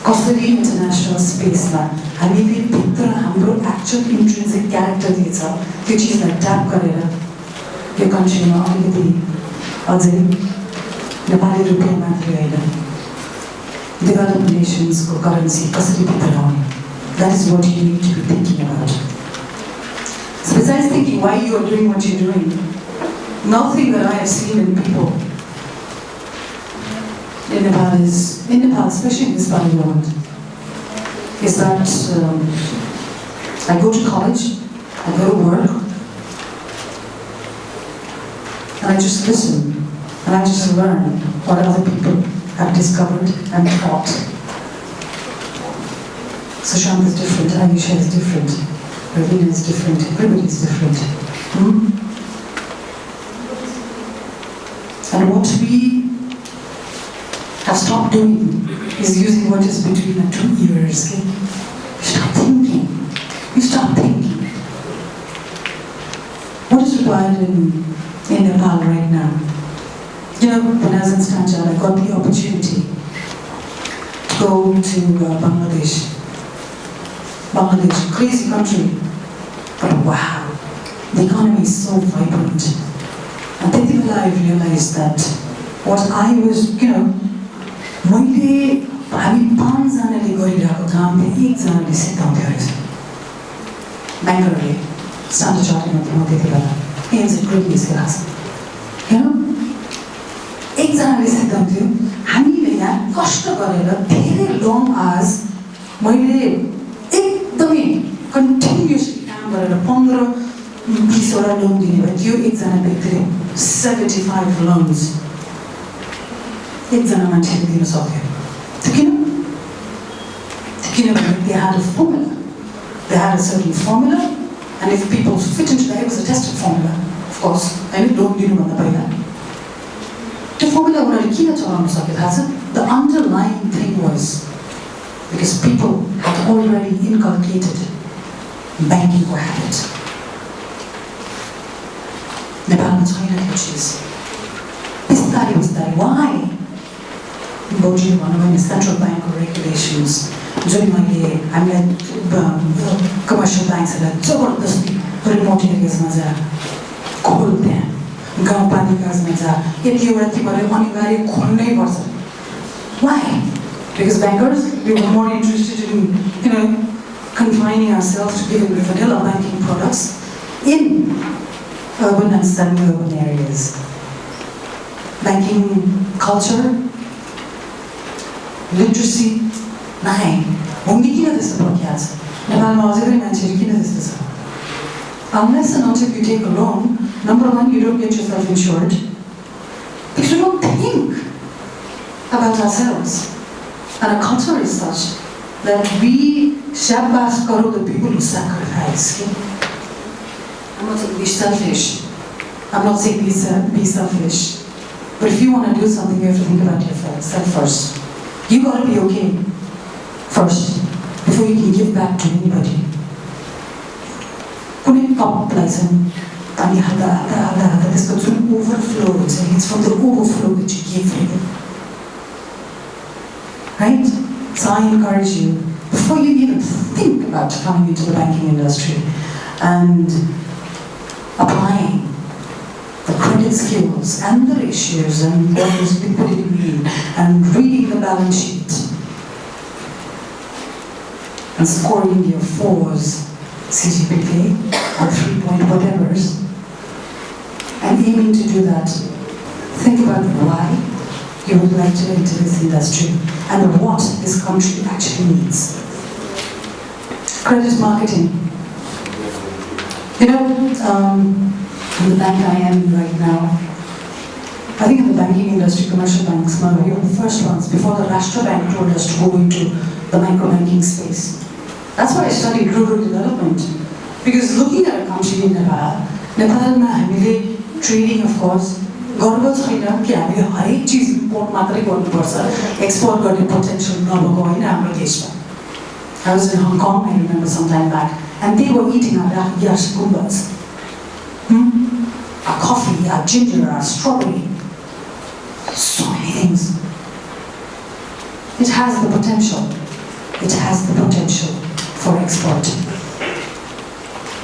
Speaker 7: कसरी इन्टरनेसनल स्पेसमा हामीले भित्र हाम्रो एक्चुअल इन्ट्रिन्सिक क्यारेक्टर के छ त्यो चिजलाई ट्याप गरेर यो कन्ट्रीमा अलिकति अझै नेपाली रुपियाँ मात्रै होइन developed nations को करेन्सी कसरी भित्र आउने. That is what you need to be thinking about. So besides thinking why you are doing what you're doing, nothing that I have seen in people in Nepal, especially in this part of the world, is that I go to college, I go to work, and I just listen, and I just learn what other people have discovered and taught. Sushant is different, Ayesha is different, Ravina is different, everybody is different. And what we have stopped doing is using what is between the 2 ears. Okay? You stop thinking. You stop thinking. What is required in Nepal right now? You know, when I was in Stanjal, I got the opportunity to go to Bangladesh. Bangladesh, crazy country. But wow, the economy is so vibrant. And then I realized that what I was, मैले हामी 5 जनाले गरिरहेको काम एकजनाले सिकाउँथ्यो रहेछ. ब्याङ्करले standard चार्टरमा थियो त्यति बेला end ग्रुपले सिकाएको एकजनाले सिकाउँथ्यो. हामीले यहाँ कष्ट गरेर धेरै लङ आवर्स मैले एकदमै कन्टिन्युसली काम गरेर 15-20 वटा लोन दिने भए त्यो एकजना व्यक्तिले 75 लोन्स एकजना मान्छेले दिन सक्यो. त्यो किन? किनभने they had a formula. They had a certain formula, and if people fit into that, it was a tested formula, of course. होइन लोन दिनुभन्दा पहिला त्यो formula उनीहरूले किन चलाउन सके थाहा छ? The underlying thing was because people had already inculcated banking habit. नेपालमा छैन त्यो चिज. बिस्तारै why? Boji भन्नुभयो सेन्ट्रल ब्याङ्कको रेगुलेसन्स जुन हामीलाई कमर्सियल ब्याङ्क्सहरूलाई जबरजस्ती रिमोट एरियाजमा जा खोल त्यहाँ गाउँपालिकामा जा यतिवटा तिमीहरूले अनिवार्य खोल्नै पर्छ. Why? Because bankers, we were more interested in confining ourselves to giving vanilla banking products in urban and semi-urban areas. Banking culture, literacy, nahi. Hundi kina त्यस्तो प्रख्यात छ? नेपालमा अझै पनि मान्छेहरू किन त्यस्तो छ? Unless and until you take a loan, number one, you don't get yourself insured. Because we don't think about ourselves. And our culture is such that we shabbas karo the people who sacrifice. Okay? I'm not saying be selfish. I'm not saying be selfish. But if you want to do something, you have to think about yourself first. You got to be okay first before you can give back to anybody. Kuning pop lesson, tani hada, this comes from overflow. It's from the overflow that you give him. Right? So I encourage you, before you even think about coming into the banking industry and applying the credit skills and the ratios and what does liquidity mean and reading the balance sheet and scoring your 4s, CGPK, or 3 point whatevers, and aiming to do that, think about why you would like to enter this industry and what this country actually needs. Credit marketing. You know, in the bank I am right now, I think in the banking industry, commercial banks, we were the first ones before the Rashtra Bank told us to go into the microbanking space. That's why I studied rural development. Because looking at a country in Nepal, trading, of course, गर्व छैन कि हामीले हरेक चिज import मात्रै गर्नुपर्छ, export गर्ने potential नभएको होइन हाम्रो देशमा. I was in Hong Kong, I remember some time back, and they were eating our yash gumbas. Our coffee, our ginger, our strawberry. So many things. It has the potential. It has the potential for export.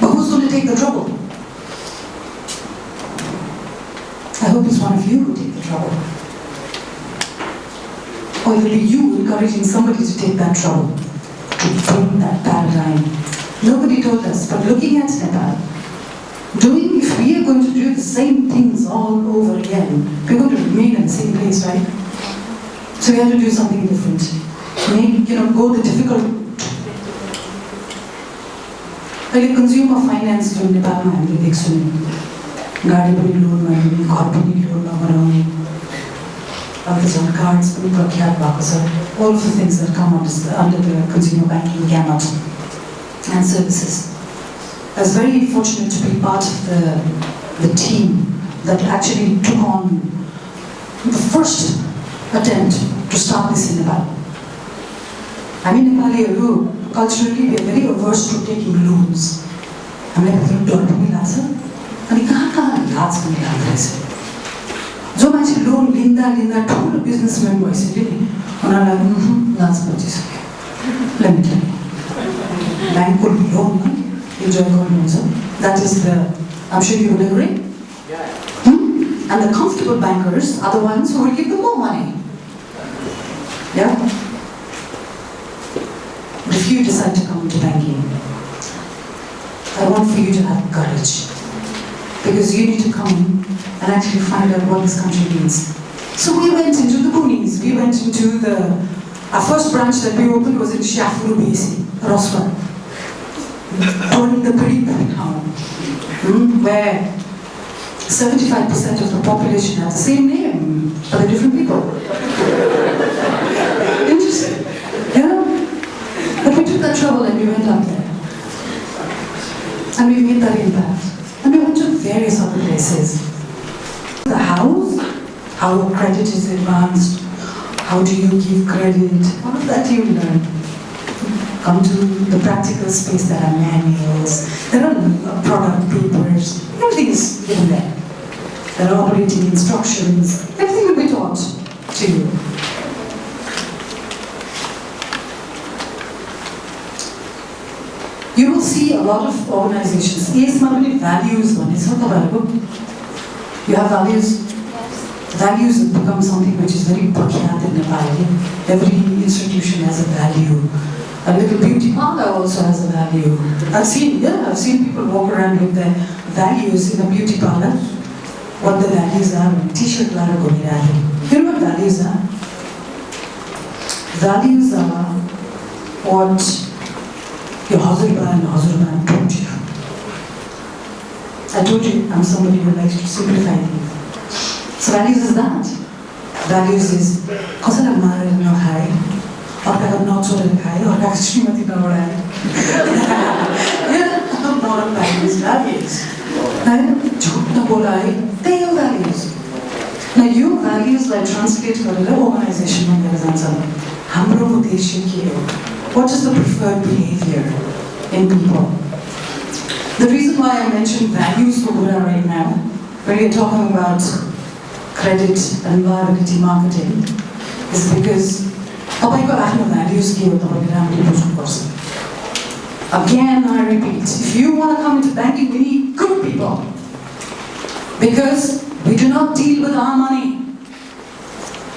Speaker 7: But who's going to take the trouble? I hope it's one of you who take the trouble. Or it will be you encouraging somebody to take that trouble, to bring that paradigm. Nobody told us, but looking at Nepal, if we are going to do the same things all over again, we're going to remain in the same place, right? So we have to do something different. Maybe, go the difficult route. Like consumer finance in Nepal, गाडी पनि loan गर्ने, घर पनि loan नगराउने, अब त झन् cards पनि प्रख्यात भएको छ. All of the things that come under the consumer banking gamut and services. I was very fortunate to be part of the team that actually took on the first attempt to start this in Nepal. I mean, Nepali, culturally, we are very averse to taking loans. हामीलाई डर पनि लाग्छ. अनि कहाँ लाज पनि लाग्दैछ. जो मान्छे लोन लिँदा ठुलो बिजनेसम्यान भइसक्यो नि, उनीहरूलाई लाज बचिसक्यो. ब्याङ्कको लोन इन्जोय गर्नुहुन्छ. That is I'm sure you will agree. And the comfortable bankers are the ones who will give them more money. Yeah? But if you decide to come into banking, I want for you to have courage. Because you need to come in and actually find out what this country needs. So we went into the boonies. We went into our first branch that we opened was in Shafru BC, Roswell. In the pretty town, where 75% of the population have the same name, but they're different people. Interesting, But we took that trouble and we went up there. And we made that impact. And we went to various other places. The house, how credit is advanced, how do you give credit, all of that you learn. Come to the practical space, there are manuals, there are product papers, everything is given there. There are operating instructions, everything will be taught to you. You will see a lot of organizations. Yes, many values one. It's not about it. You have values. Values have become something which is very prakyat in Nepal. Every institution has a value. A little beauty parlor also has a value. I've seen people walk around with their values in a beauty parlor. What the values are, t-shirt lara koni rahe. You know what values are? Values are what your husband told you. I told you I'm somebody who likes to simplify things. So values is that. Values is kasara mara no khai, arka no chore khai, arka shrimati na udaye. Yeah, moral values, values. And jhoot na bola hai, they are values. Now your values like translate गरेर organization मा लिएर जान्छ. हाम्रो उद्देश्य के हो? What is the preferred behavior in people? The reason why I mentioned values for Buddha right now, when we're talking about credit and liability marketing, is because तपाईको आफ्नो values के हो तपाईले राम्ररी बुझ्नुपर्छ. Again, I repeat, if you want to come into banking, we need good people. Because we do not deal with our money.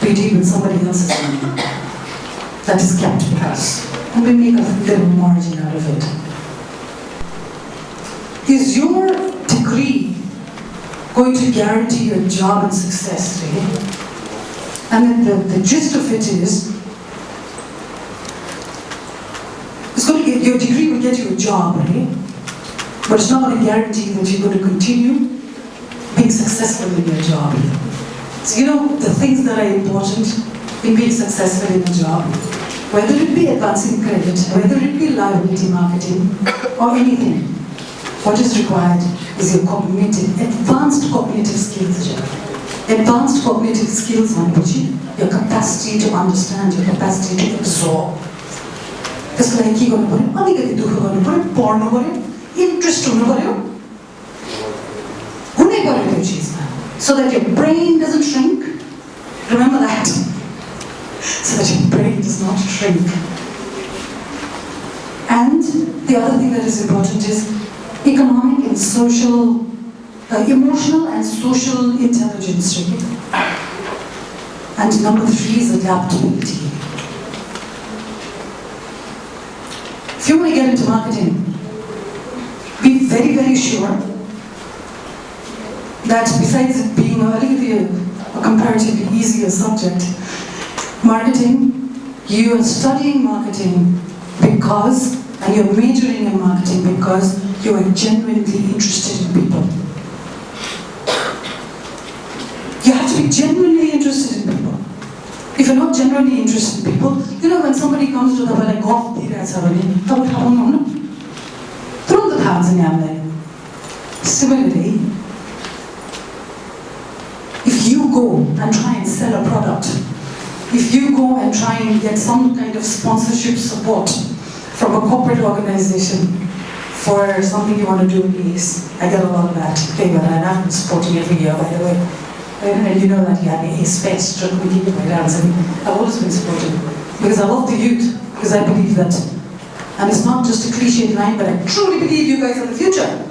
Speaker 7: We deal with somebody else's money. That is kept with us. And we make a little margin out of it. Is your degree going to guarantee your job and success today? And then the gist of it is, your degree will get you a job, right? But it's not going to guarantee that you're going to continue being successful in your job. So the things that are important in being successful in a job, whether it be advancing credit, whether it be liability marketing, or anything, what is required is your advanced cognitive skills. Advanced cognitive skills your capacity to understand, your capacity to absorb. त्यसको लागि के गर्नु पर्यो? अलिकति दुःख गर्नु पर्यो, पढ्नु पर्यो, इन्ट्रेस्ट हुनु पर्यो, हुनै पर्यो त्यो चिजमा, so that your brain doesn't shrink. Remember that, so that your brain does not shrink. And the other thing that is important is economic and social, emotional and social intelligence. And number 3 is adaptability. If you want to get into marketing, be very, very sure that besides it being a comparatively easier subject, marketing, you are studying marketing because, and you're majoring in marketing because you are genuinely interested in people. You have to be genuinely interested in people. If you're not genuinely interested in people, when somebody comes to the like golf, similarly, if you go and try and sell a product, if you go and try and get some kind of sponsorship support from a corporate organization for something you want to do in ACE, I get a lot of that favor, and I've been supporting every year, by the way. And you know that you have ACE Fest, we keep it my dance, and I've always been supporting because I love the youth, because I believe that, and it's not just a cliched line, but I truly believe you guys are the future.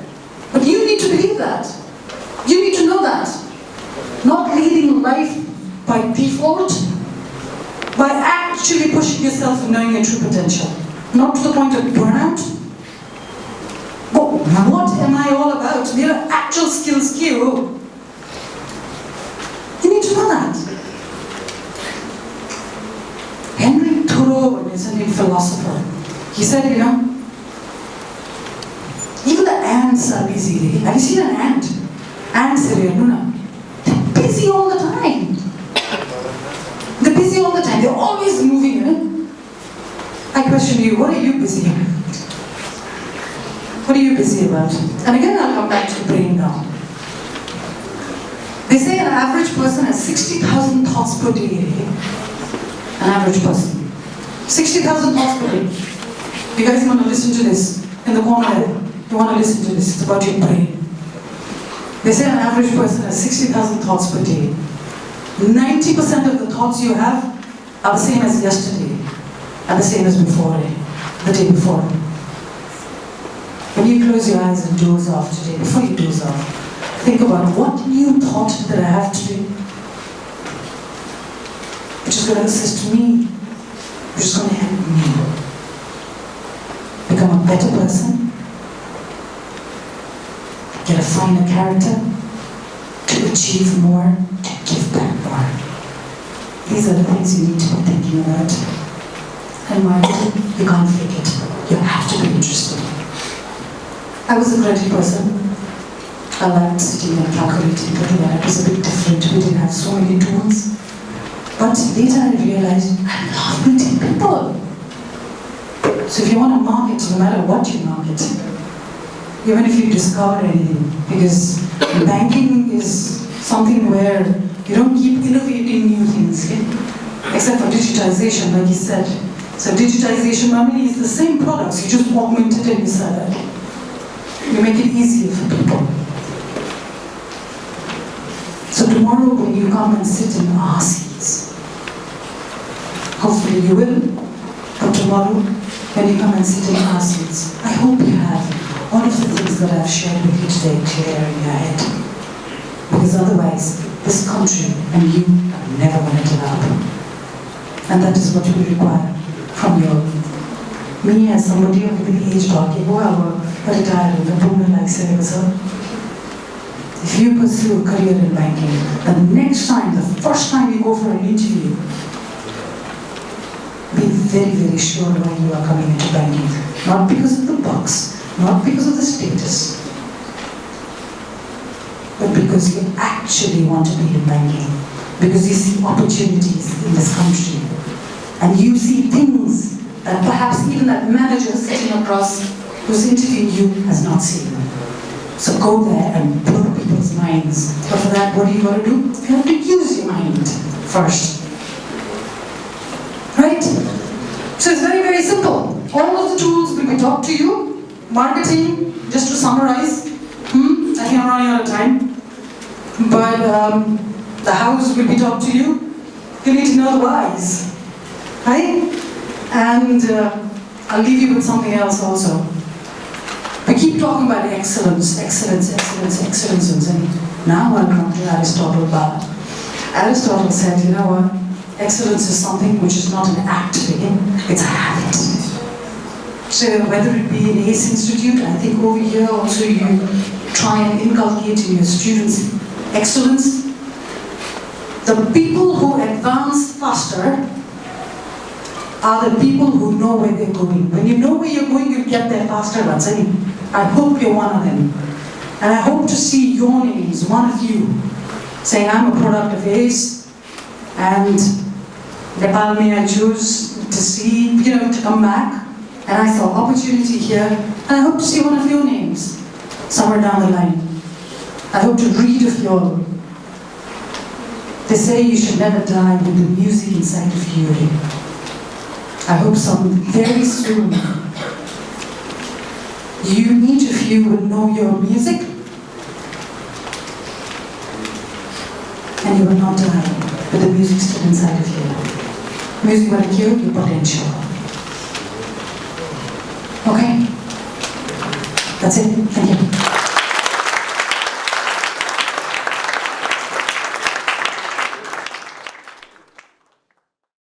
Speaker 7: But you need to believe that. You need to know that. Not leading life by default, by actually pushing yourself and knowing your true potential. Not to the point of burnout. But what am I all about? There are actual skills here. You need to know that. Henry Thoreau is a philosopher. He said, even the ants are busy. Have you seen an ant? Ants are they're busy all the time. They're busy all the time. They're always moving. I question you, what are you busy about? What are you busy about? And again, I'll come back to the brain now. They say an average person has 60,000 thoughts per day. An average person. 60,000 thoughts per day. You guys want to listen to this? In the corner there. You want to listen to this? It's about your brain. They say an average person has 60,000 thoughts per day. 90% of the thoughts you have are the same as yesterday. And the same as before, the day before. When you close your eyes and doze off today, before you doze off, think about what new thought that I have today, which is going to assist me, which is going to help me. become a better person, get a finer character, to achieve more, to give back more. These are the things you need to be thinking about. And marketing, you can't fake it. You have to be interested. I was a credit person. I liked sitting and calculating, but it was a bit different. We didn't have so many tools. But later I realized I love meeting people. So if you want to market, no matter what you market, even if you discover anything, because banking is something where you don't keep innovating new things, yeah? Except for digitization, like he said. So digitization, I mean, is the same products, you just augment it and you sell it. You make it easier for people. So tomorrow when you come and sit in our seats, hopefully you will, but tomorrow when you come and sit in our seats, I hope you have all of the things that I've shared with you today clear in your head. Because otherwise, this country and you are never going to develop. And that is what we require from you. Me as somebody of the age talking, well, retired, the boomer like saying, sir. If you pursue a career in banking, the next time, the first time you go for an interview, be very, very sure why you are coming into banking. Not because of the bucks, not because of the status, but because you actually want to be in banking. Because you see opportunities in this country. And you see things that perhaps even that manager sitting across who's interviewing you has not seen. So go there and blow people's minds. But for that, what do you got to do? You have to use your mind first. Right? So it's very, very simple. All of the tools will be taught to you. Marketing, just to summarize. I think I'm running out of time. But the house will be taught to you. You need to know the whys. Right? And I'll leave you with something else also. We keep talking about excellence, and now I'll come to Aristotle. But Aristotle said, you know what? Excellence is something which is not an act, it's a habit. So whether it be in ACE Institute, I think over here also you try and inculcate in your students excellence. The people who advance faster are the people who know where they're going. When you know where you're going, you'll get there faster. I hope you're one of them. And I hope to see your names, one of you, saying, I'm a product of ACE, and Nepal may I choose to see, to come back. And I saw opportunity here, and I hope to see one of your names somewhere down the line. I hope to read of you. They say you should never die with the music inside of you. I hope very soon, each of you will know your music, and you will not die with the music still inside of you. Music will cure your potential. Okay? That's it. Thank you.